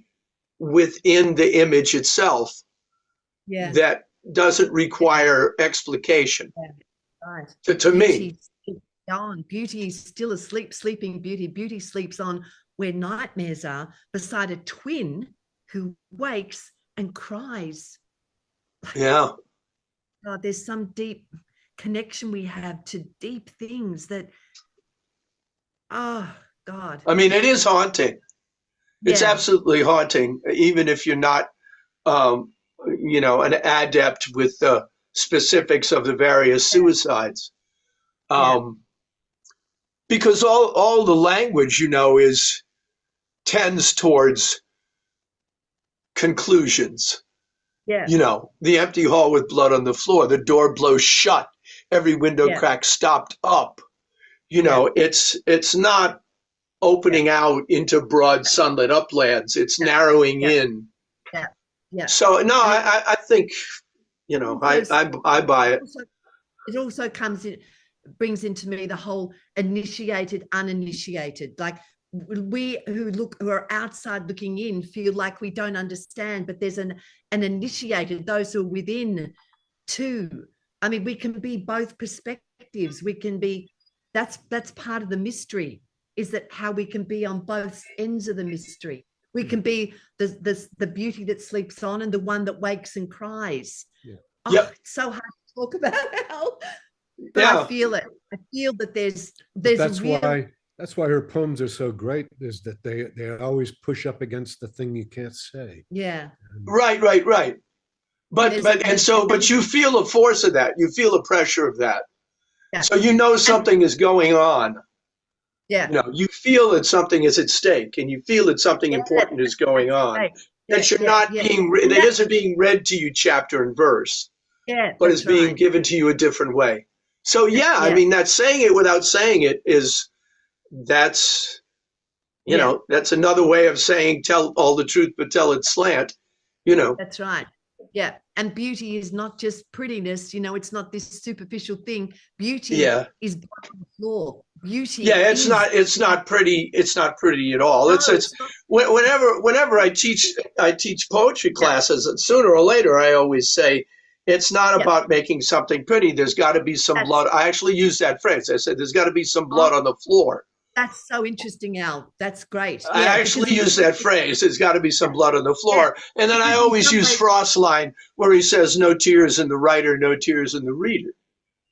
within the image itself that doesn't require explication. Right. To me. Beauty is still asleep, sleeping beauty. Beauty sleeps on where nightmares are, beside a twin who wakes and cries. Yeah. There's some deep connection we have to deep things that, oh, God. I mean, it is haunting. It's absolutely haunting, even if you're not, an adept with the specifics of the various suicides, because all the language tends towards conclusions. The empty hall with blood on the floor, the door blows shut, every window crack stopped up. It's not opening out into broad sunlit uplands, it's narrowing in. So no, I think You know, Also, I buy it. it also comes in, brings into me the whole initiated, uninitiated. Like we who are outside looking in feel like we don't understand, but there's an initiated, those who are within too. I mean, we can be both perspectives. We can be, that's part of the mystery, is that how we can be on both ends of the mystery. We can be the beauty that sleeps on and the one that wakes and cries. Yeah. Oh, Yep. it's so hard to talk about how, but I feel it. I feel that there's that's why her poems are so great, is that they always push up against the thing you can't say. Yeah. Right. But you feel a force of that. You feel a pressure of that. Yeah. So you know something is going on. Yeah. You know, you feel that something is at stake, and you feel that something important is going on. That you're not being, that isn't being read to you chapter and verse. Yeah. But it's being given to you a different way. So I mean, that saying it without saying it that's that's another way of saying tell all the truth but tell it slant. You know. That's right. Yeah. And beauty is not just prettiness, it's not this superficial thing. Beauty is on the floor. Beauty. Yeah, it's not pretty. It's not pretty at all. No, it's whenever I teach poetry classes, and sooner or later I always say it's not about making something pretty. There's got to be some blood. I actually use that phrase. I said there's got to be some blood on the floor. That's so interesting, Al. That's great. I actually use that phrase. There's got to be some blood on the floor. And then I always use Frost's line where he says, no tears in the writer, no tears in the reader.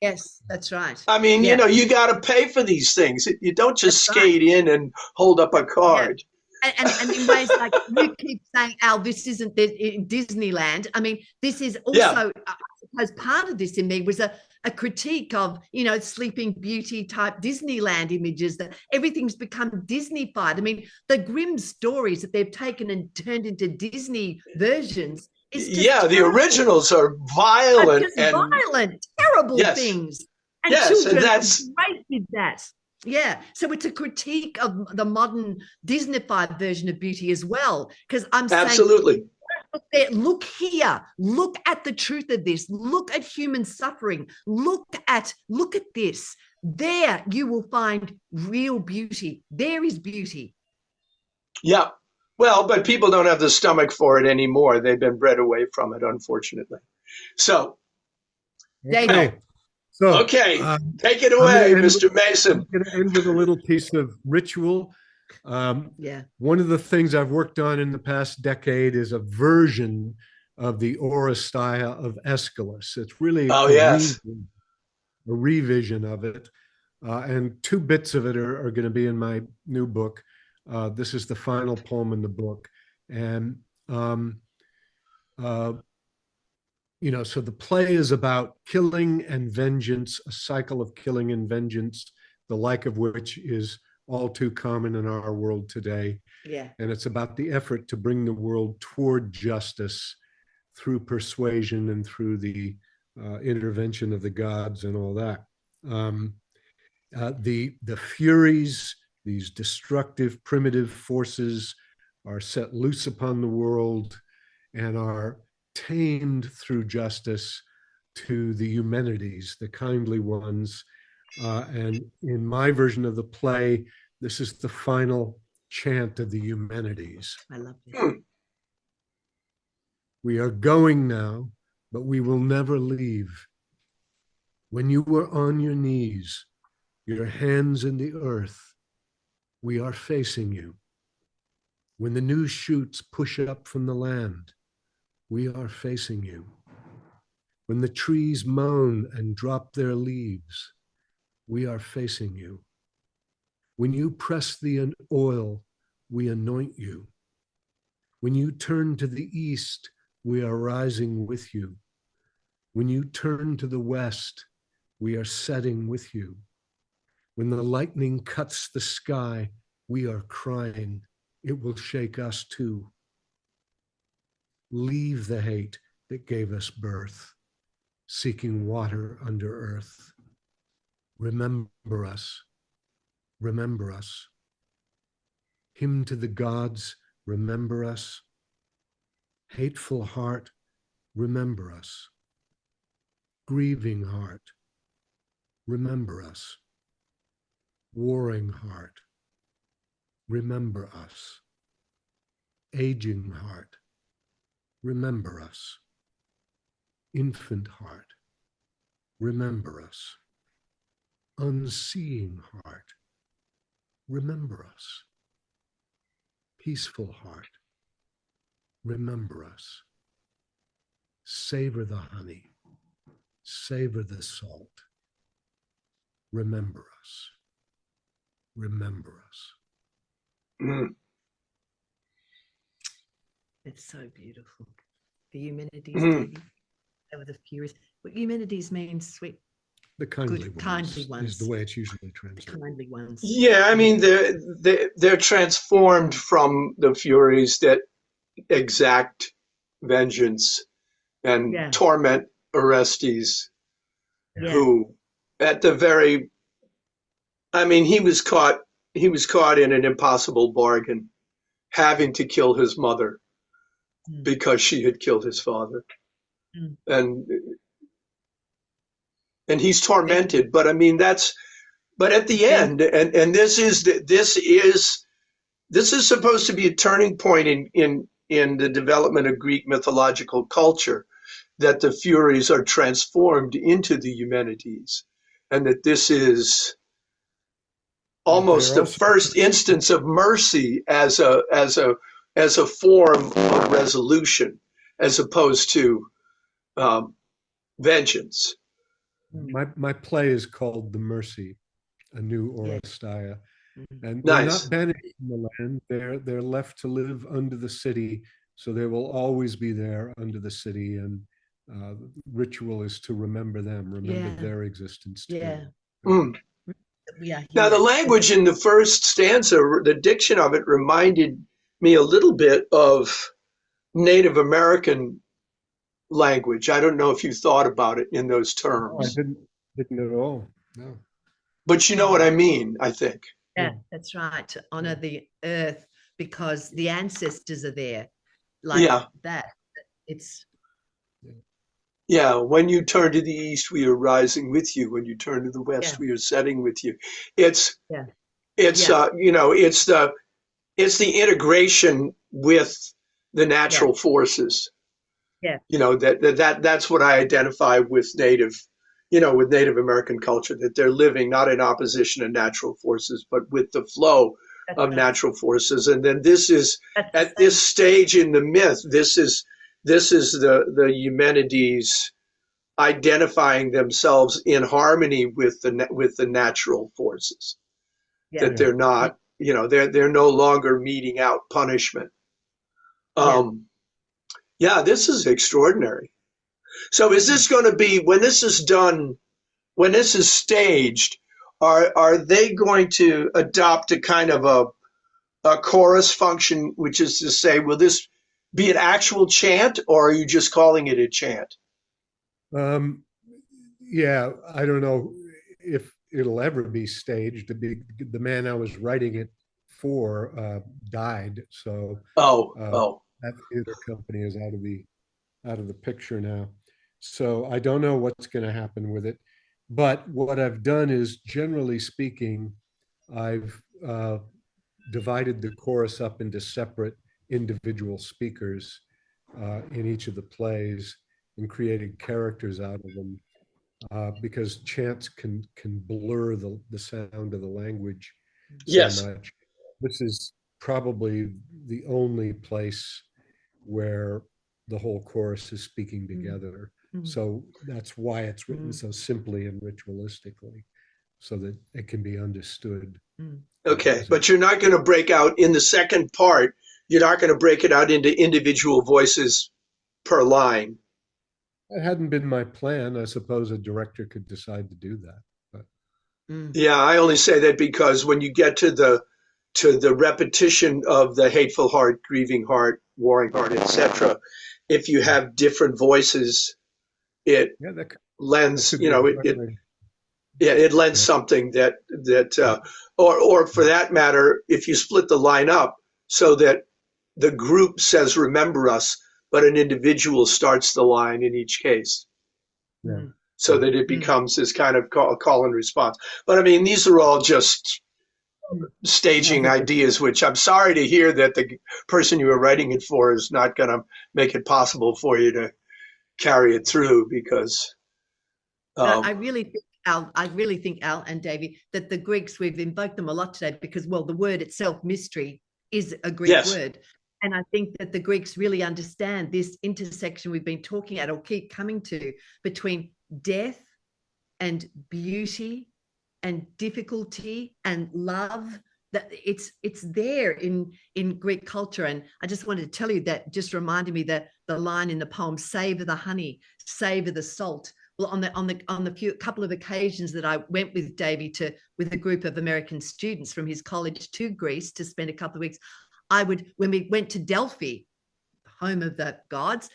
Yes, that's right. I mean, you got to pay for these things. You don't just skate in and hold up a card. Yeah. And in ways like you keep saying, Al, this isn't Disneyland. I mean, this is also, I suppose part of this in me was a critique of, Sleeping Beauty type Disneyland images, that everything's become Disneyfied. I mean, the grim stories that they've taken and turned into Disney versions is just the originals are violent terrible things. And children are great with that. Yeah. So it's a critique of the modern Disneyfied version of beauty as well. Because I'm saying, look here, look at the truth of this, look at human suffering, look at this. There you will find real beauty. There is beauty. Yeah. Well, but people don't have the stomach for it anymore. They've been bred away from it, unfortunately. So take it away, Mr. Mason. I'm going to end with a little piece of ritual. One of the things I've worked on in the past decade is a version of the Oresteia of Aeschylus. It's really a revision of it. And 2 bits of it are going to be in my new book. This is the final poem in the book. And, so the play is about killing and vengeance, a cycle of killing and vengeance, the like of which is all too common in our world today. Yeah. And it's about the effort to bring the world toward justice through persuasion and through the intervention of the gods and all that. The Furies, these destructive, primitive forces, are set loose upon the world and are tamed through justice to the Eumenides, the kindly ones. And in my version of the play, this is the final chant of the Eumenides. I love this. We are going now, but we will never leave. When you were on your knees, your hands in the earth, we are facing you. When the new shoots push up from the land, we are facing you. When the trees moan and drop their leaves, we are facing you. When you press the oil, we anoint you. When you turn to the east, we are rising with you. When you turn to the west, we are setting with you. When the lightning cuts the sky, we are crying. It will shake us too. Leave the hate that gave us birth, seeking water under earth. Remember us. Remember us. Hymn to the gods, remember us. Hateful heart, remember us. Grieving heart, remember us. Warring heart, remember us. Aging heart, remember us. Infant heart, remember us. Unseeing heart, remember us. Peaceful heart, remember us. Savor the honey, savor the salt. Remember us. Remember us. Mm. It's so beautiful. The Eumenides, Mm. Davy. They were the Furies. What Eumenides means sweet. The kindly Good, ones, kindly ones. is the way it's usually The translated. kindly ones. Yeah, I mean, they're transformed from the Furies that exact vengeance and Yeah. torment Orestes, Yeah. who at the very, I mean, he was caught in an impossible bargain, having to kill his mother because she had killed his father. Mm. And he's tormented, but I mean, but at the end, and this is supposed to be a turning point in the development of Greek mythological culture, that the Furies are transformed into the Eumenides, and that this is almost the first instance of mercy as a form of resolution, as opposed to vengeance. My play is called The Mercy, a new Oresteia. And they're Nice. not banished from the land. They're left to live under the city. So they will always be there under the city. And ritual is to remember them, remember their existence too. Yeah. Mm. Yeah. Now, the language in the first stanza, the diction of it reminded me a little bit of Native American language. I don't know if you thought about it in those terms. No, I didn't at all. No. But you know what I mean, I think. Yeah, that's right. To honor the earth because the ancestors are there. Like that. It's when you turn to the east, we are rising with you. When you turn to the west, we are setting with you. It's the integration with the natural forces. Yeah. That's what I identify with Native American culture, that they're living not in opposition to natural forces, but with the flow of natural forces. And then this is at this stage in the myth, this is the Eumenides identifying themselves in harmony with the natural forces. That they're not, they're no longer meting out punishment. This is extraordinary. So is this going to be, when this is done, when this is staged, are they going to adopt a kind of a chorus function, which is to say, will this be an actual chant, or are you just calling it a chant? I don't know if it'll ever be staged. The man I was writing it for died, so that theater company is out of the picture now. So I don't know what's going to happen with it. But what I've done is, generally speaking, I've divided the chorus up into separate individual speakers in each of the plays and created characters out of them because chants can blur the sound of the language so much. This is probably the only place where the whole chorus is speaking together. So that's why it's written so simply and ritualistically, so that it can be understood. Okay, but you're not going to break out in the second part, you're not going to break it out into individual voices per line. It hadn't been my plan. I suppose a director could decide to do that. But yeah, I only say that because when you get to the repetition of the hateful heart, grieving heart, warring heart, etc., if you have different voices, it lends, it lends something that or for that matter, if you split the line up so that the group says "remember us," but an individual starts the line in each case. so that it becomes this kind of call and response. But I mean, these are all just staging ideas, which I'm sorry to hear that the person you were writing it for is not going to make it possible for you to carry it through, because no, I really think Al and Davey, that the Greeks, we've invoked them a lot today because, well, the word itself, mystery, is a Greek word. And I think that the Greeks really understand this intersection we've been talking at, or keep coming to, between death and beauty and difficulty and love. That it's there in Greek culture. And I just wanted to tell you that, just reminded me that the line in the poem, savor the honey, savor the salt. Well, on the couple of occasions that I went with Davey with a group of American students from his college to Greece to spend a couple of weeks, when we went to Delphi, home of the gods,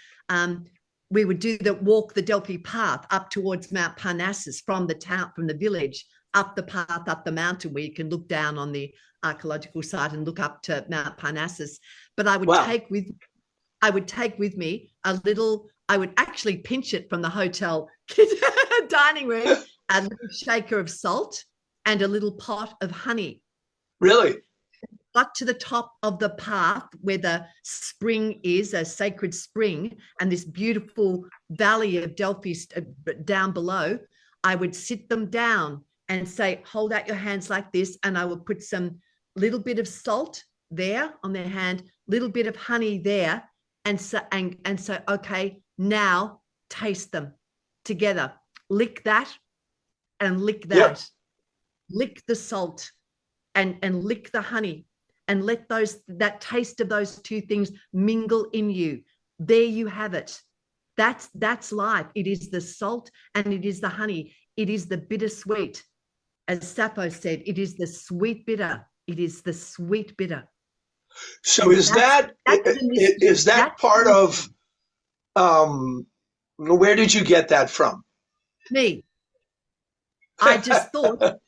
we would walk the Delphi path up towards Mount Parnassus from the village, up the path, up the mountain, where you can look down on the archaeological site and look up to Mount Parnassus. But I would take with me a little, I would actually pinch it from the hotel dining room, a little shaker of salt and a little pot of honey. Really? Got to the top of the path where the spring is, a sacred spring, and this beautiful valley of Delphi down below, I would sit them down and say, hold out your hands like this, and I would put some little bit of salt there on their hand, little bit of honey there, and so okay, now taste them together. Lick that and lick that. Yep. Lick the salt and lick the honey, and let that taste of those two things mingle in you. There you have it. That's life. It is the salt and it is the honey. It is the bittersweet. As Sappho said, it is the sweet bitter. It is the sweet bitter. So is that part of, where did you get that from? Me. I just thought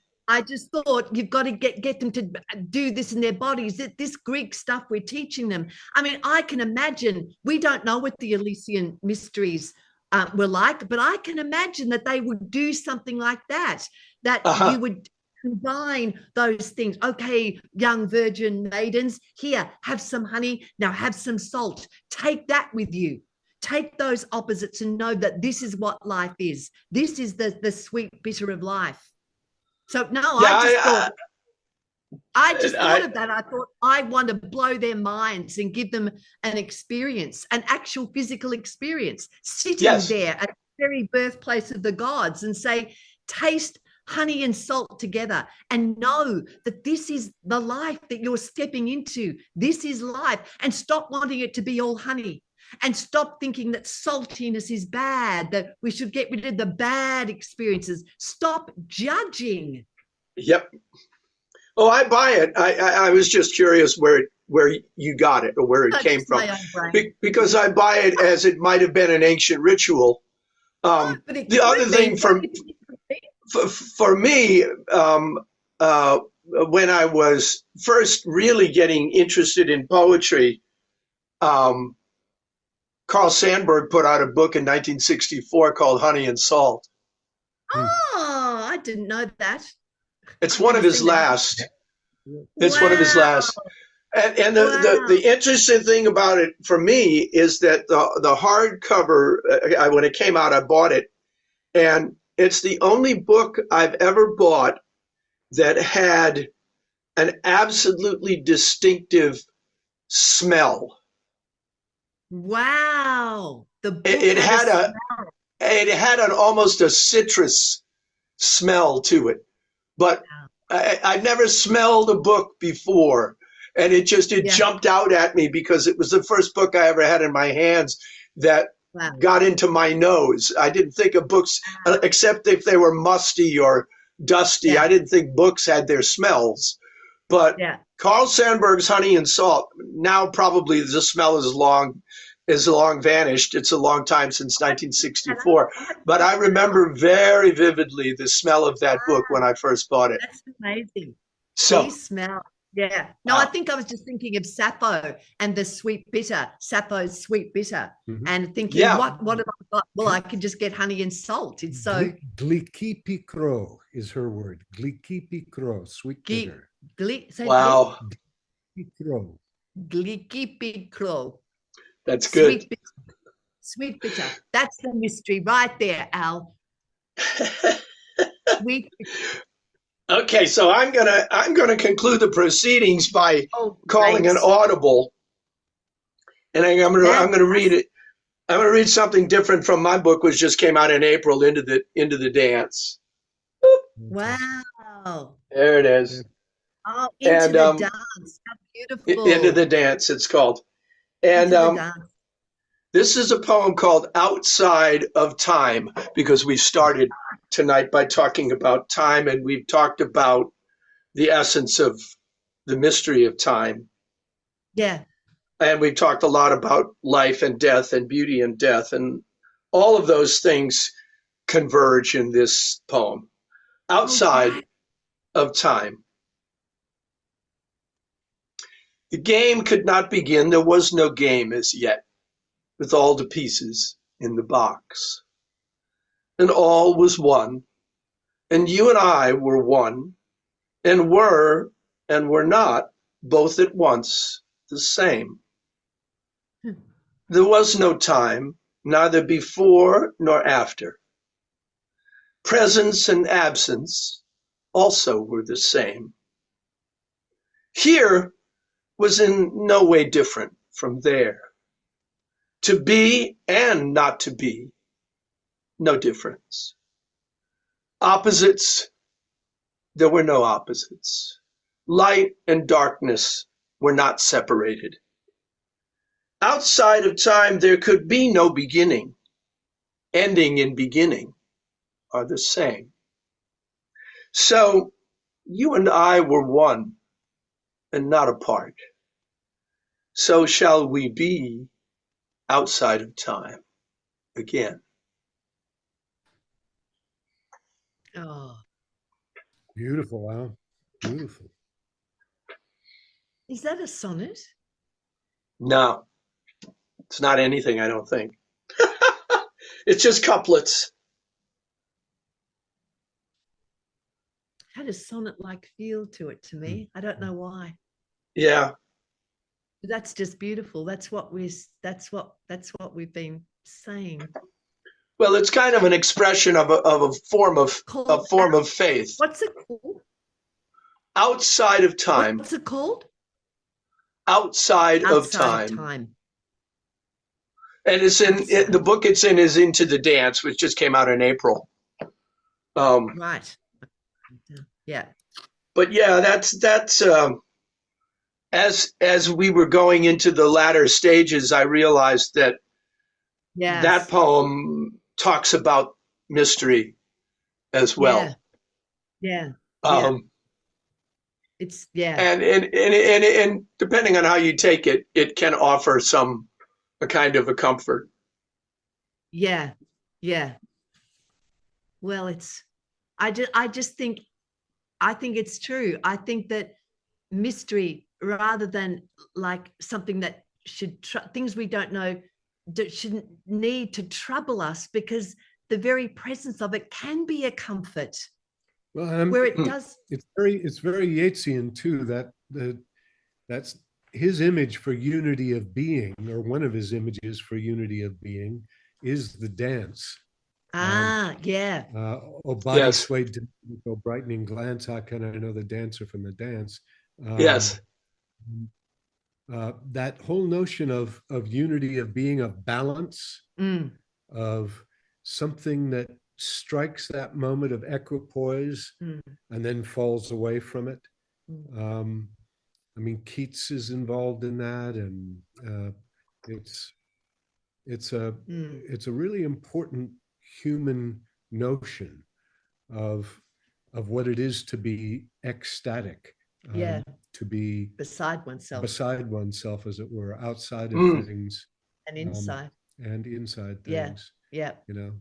you've got to get them to do this in their bodies. This Greek stuff we're teaching them. I mean, I can imagine, we don't know what the Elysian mysteries were like, but I can imagine that they would do something like that, you would combine those things. Okay, young virgin maidens, here, have some honey, now have some salt. Take that with you. Take those opposites and know that this is what life is. This is the sweet bitter of life. So no, I just thought of that. I thought, I want to blow their minds and give them an experience, an actual physical experience, sitting there at the very birthplace of the gods, and say, taste honey and salt together and know that this is the life that you're stepping into. This is life, and stop wanting it to be all honey. And stop thinking that saltiness is bad, that we should get rid of the bad experiences. Stop judging. Yep. Oh, I buy it. I was just curious where you got it, or where it came from. Because I buy it as it might have been an ancient ritual. The other thing for me, when I was first really getting interested in poetry, Carl Sandburg put out a book in 1964 called Honey and Salt. Oh, I didn't know that. It's one of his last. It's one of his last. And the interesting thing about it for me is that the hardcover, when it came out, I bought it. And it's the only book I've ever bought that had an absolutely distinctive smell. Wow. It had almost a citrus smell to it, but I'd never smelled a book before, and it jumped out at me because it was the first book I ever had in my hands that got into my nose. I didn't think of books, except if they were musty or dusty. I didn't think books had their smells. But Carl Sandburg's Honey and Salt, now probably the smell is long vanished. It's a long time since 1964. But I remember very vividly the smell of that book when I first bought it. That's amazing. So the smell. Yeah. No, I think I was just thinking of Sappho and the sweet bitter, Sappho's sweet bitter, and thinking, what have I got? Well, I can just get honey and salt. It's so. Glikipikro is her word. Glikipikro, sweet bitter. Wow. Glikipikro. That's good. Sweet bitter. Sweet bitter. That's the mystery right there, Al. Sweet bitter. Okay, so I'm gonna conclude the proceedings by calling an audible, and I'm gonna read it. I'm gonna read something different from my book, which just came out in April, Into the Dance. Wow. There it is. Oh, Into the Dance. How beautiful. Into the Dance, it's called. And this is a poem called Outside of Time, because we started tonight by talking about time, and we've talked about the essence of the mystery of time. Yeah. And we've talked a lot about life and death and beauty and death, and all of those things converge in this poem. Outside of Time. The game could not begin. There was no game as yet, with all the pieces in the box. And all was one, and you and I were one, and were not, both at once, the same. There was no time, neither before nor after. Presence and absence also were the same. Here was in no way different from there. To be and not to be, no difference. Opposites, there were no opposites. Light and darkness were not separated. Outside of time, there could be no beginning. Ending and beginning are the same. So you and I were one and not apart. So shall we be outside of time again. Oh, beautiful, wow, beautiful. Is that a sonnet? No, it's not anything, I don't think. It's just couplets. Had a sonnet-like feel to it to me. I don't know why. Yeah. But that's just beautiful. That's what we've been saying. Well, it's kind of an expression of a form of faith. What's it called? Outside of time. What's it called? Outside of time. And it's in the book it's in is Into the Dance, which just came out in April. Right. Yeah. But yeah, that's as we were going into the latter stages, I realized that that poem talks about mystery as well. Yeah. It's and depending on how you take it, it can offer a kind of a comfort. Yeah. Well, I think it's true. I think that mystery, rather than like something that things we don't know shouldn't need to trouble us, because the very presence of it can be a comfort. Well, where it does. It's very Yeatsian too. That's his image for unity of being, or one of his images for unity of being, is the dance. Yeah. O body swayed to a brightening glance, how can I know the dancer from the dance? Yes. That whole notion of unity of being, of balance, of something that strikes that moment of equipoise and then falls away from it. I mean, Keats is involved in that, and it's a really important human notion of what it is to be ecstatic, to be beside oneself, as it were, outside of things and inside, things. Yeah. You know.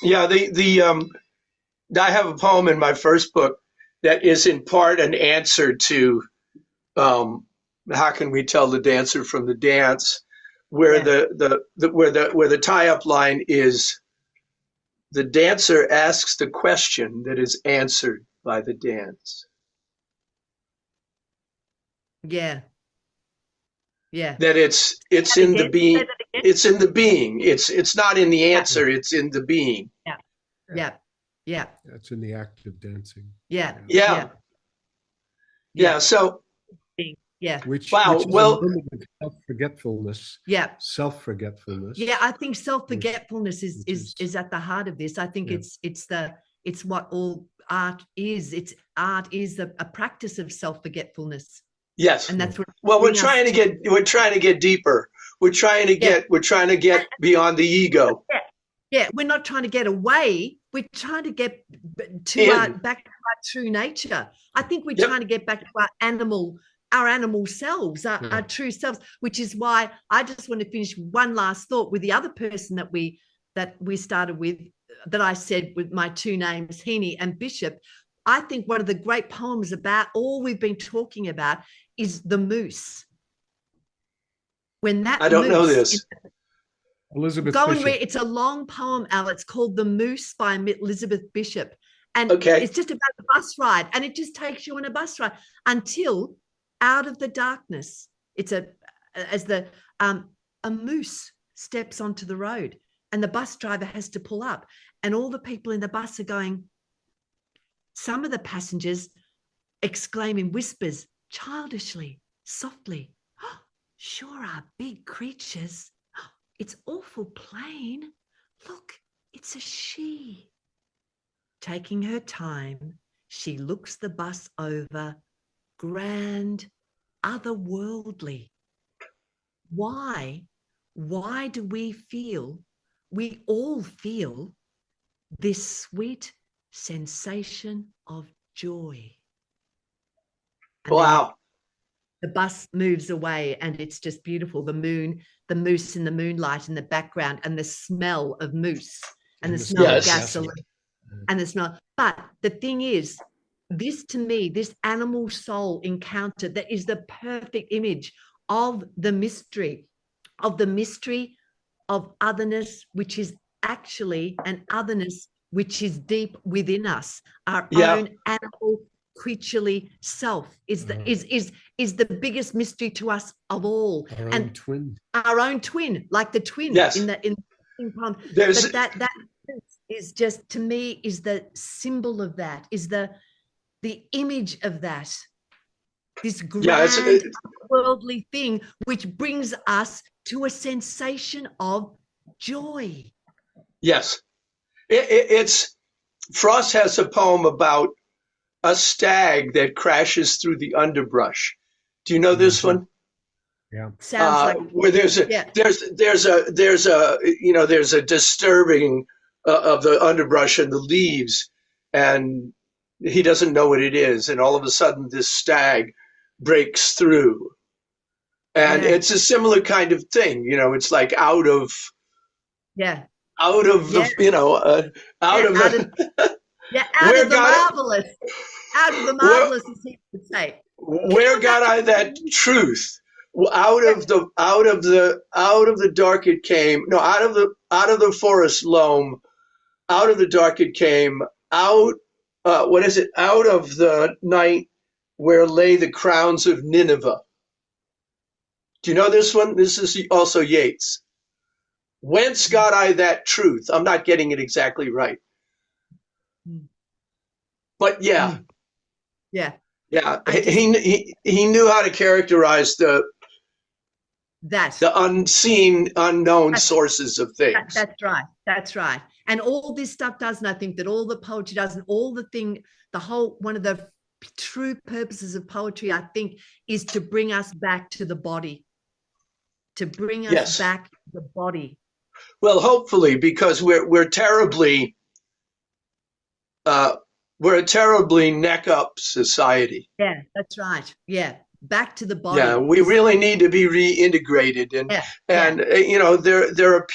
Yeah. I have a poem in my first book that is in part an answer to how can we tell the dancer from the dance, where the tie-up line is the dancer asks the question that is answered by the dance. Yeah. Yeah. That it's in the being. It's in the being. It's not in the answer. It's in the being. Yeah. Yeah. Yeah. That's in the act of dancing. Yeah. Yeah. Yeah. So. Yeah. Which wow. Which well. Self-forgetfulness. Yeah. Self-forgetfulness. Yeah. I think self-forgetfulness is at the heart of this. I think it's what all art is. Art is a practice of self-forgetfulness. Yes. And that's what. Well, we're trying to get deeper. We're trying to get beyond the ego. Yeah. We're not trying to get away. We're trying to get back to our true nature. I think we're trying to get back to our animal selves, our true selves, which is why I just want to finish one last thought with the other person that we started with, that I said with my two names, Heaney and Bishop. I think one of the great poems about all we've been talking about is the moose. When that I don't know this. Elizabeth Go Bishop. and read. It's a long poem, Al. It's called The Moose by Elizabeth Bishop. And it's just about the bus ride. And it just takes you on a bus ride until out of the darkness, a moose steps onto the road and the bus driver has to pull up. And all the people in the bus are going, some of the passengers exclaim in whispers, childishly, softly, oh, sure are big creatures. It's awful plain. Look, it's a she. Taking her time, she looks the bus over, grand, otherworldly. Why do we all feel this sweet sensation of joy? And wow. The bus moves away and it's just beautiful. The moose in the moonlight in the background, and the smell of moose and the smell of gasoline and the smell. But the thing is, this to me, this animal soul encounter, that is the perfect image of the mystery of otherness, which is actually an otherness which is deep within us. Our own animal creaturely self is the biggest mystery to us of all. Our own twin, like the twin in the poem. That is just, to me, is the symbol of that, is the image of that, this grand worldly thing which brings us to a sensation of joy. Yes. It's Frost has a poem about a stag that crashes through the underbrush. Do you know this one? Yeah. Sounds like where there's a disturbing of the underbrush and the leaves, and he doesn't know what it is, and all of a sudden this stag breaks through, and it's a similar kind of thing. It's like out of the marvelous. Out of the marvelous, as he would say. Where got I that truth? Out of the dark it came. No, out of the forest loam. Out of the dark it came. Out of the night where lay the crowns of Nineveh. Do you know this one? This is also Yeats. Whence got I that truth? I'm not getting it exactly right. But yeah. He knew how to characterize the unseen, unknown sources of things. That's right. And all this stuff does, and I think that all the poetry does, and all one of the true purposes of poetry, I think, is to bring us back to the body. To bring us back to the body. Well, hopefully, because we're a terribly neck up society. Yeah, that's right. Yeah, back to the body. Yeah, we really need to be reintegrated, and there are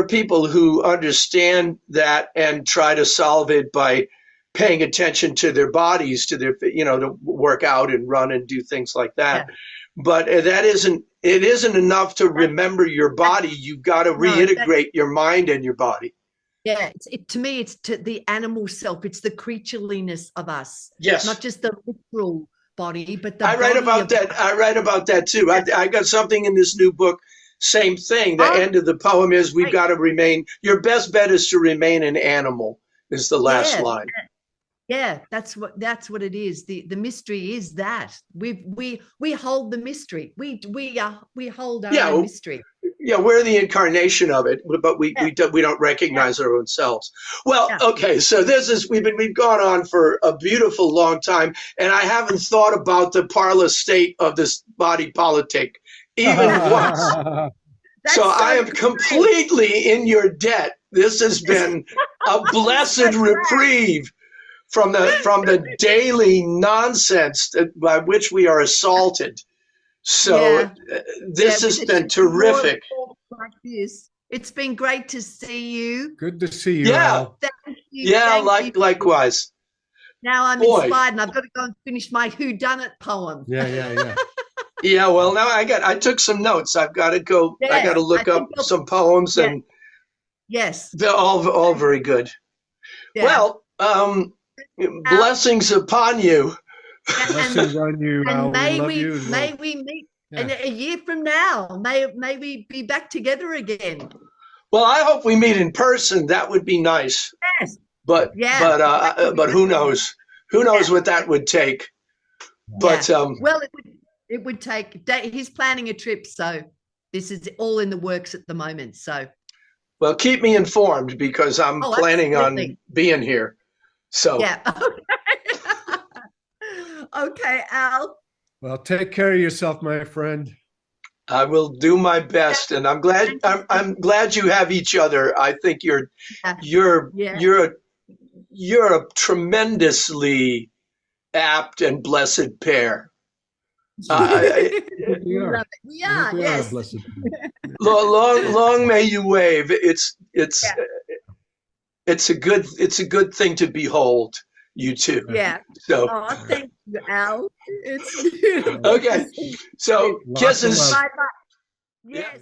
people who understand that and try to solve it by paying attention to their bodies, to their, to work out and run and do things like that. Yeah. But it isn't enough to remember your body. You've got to reintegrate your mind and your body. Yeah, to me, it's to the animal self. It's the creatureliness of us. Yes. Not just the literal body, but the I write about that. I write about that too. I got something in this new book. Same thing. The end of the poem is, we've got to remain, your best bet is to remain an animal, is the last line. Yeah, that's what it is. The mystery is that we hold the mystery. We hold our own mystery. Yeah, we're the incarnation of it, but we don't recognize our own selves. Well, okay, so we've gone on for a beautiful long time, and I haven't thought about the parlous state of this body politic even once. So I am completely in your debt. This has been a blessed reprieve from the daily nonsense by which we are assaulted. So this has been terrific. Like this. It's been great to see you. Good to see you. Yeah. Al. Thank you. Yeah, Thank you. likewise. Now I'm inspired, and I've got to go and finish my whodunit poem. Yeah. Yeah, well, now I took some notes. I've got to go. I got to look up some poems, and they're all very good. Yeah. Well, blessings upon you. Blessings on you. And may we meet in a year from now. May we be back together again. Well, I hope we meet in person. That would be nice. Yes. But who knows? Who knows what that would take? But well, it would take. He's planning a trip, so this is all in the works at the moment. So, well, keep me informed, because I'm planning on being here. So yeah. Okay, Al. Well, take care of yourself, my friend. I will do my best, and I'm glad you have each other. I think you're a tremendously apt and blessed pair. Yes. Long may you wave. It's a good thing to behold. You too. Yeah. So. Thank you, Al. It's beautiful. Okay. So kisses. Bye-bye. Yes.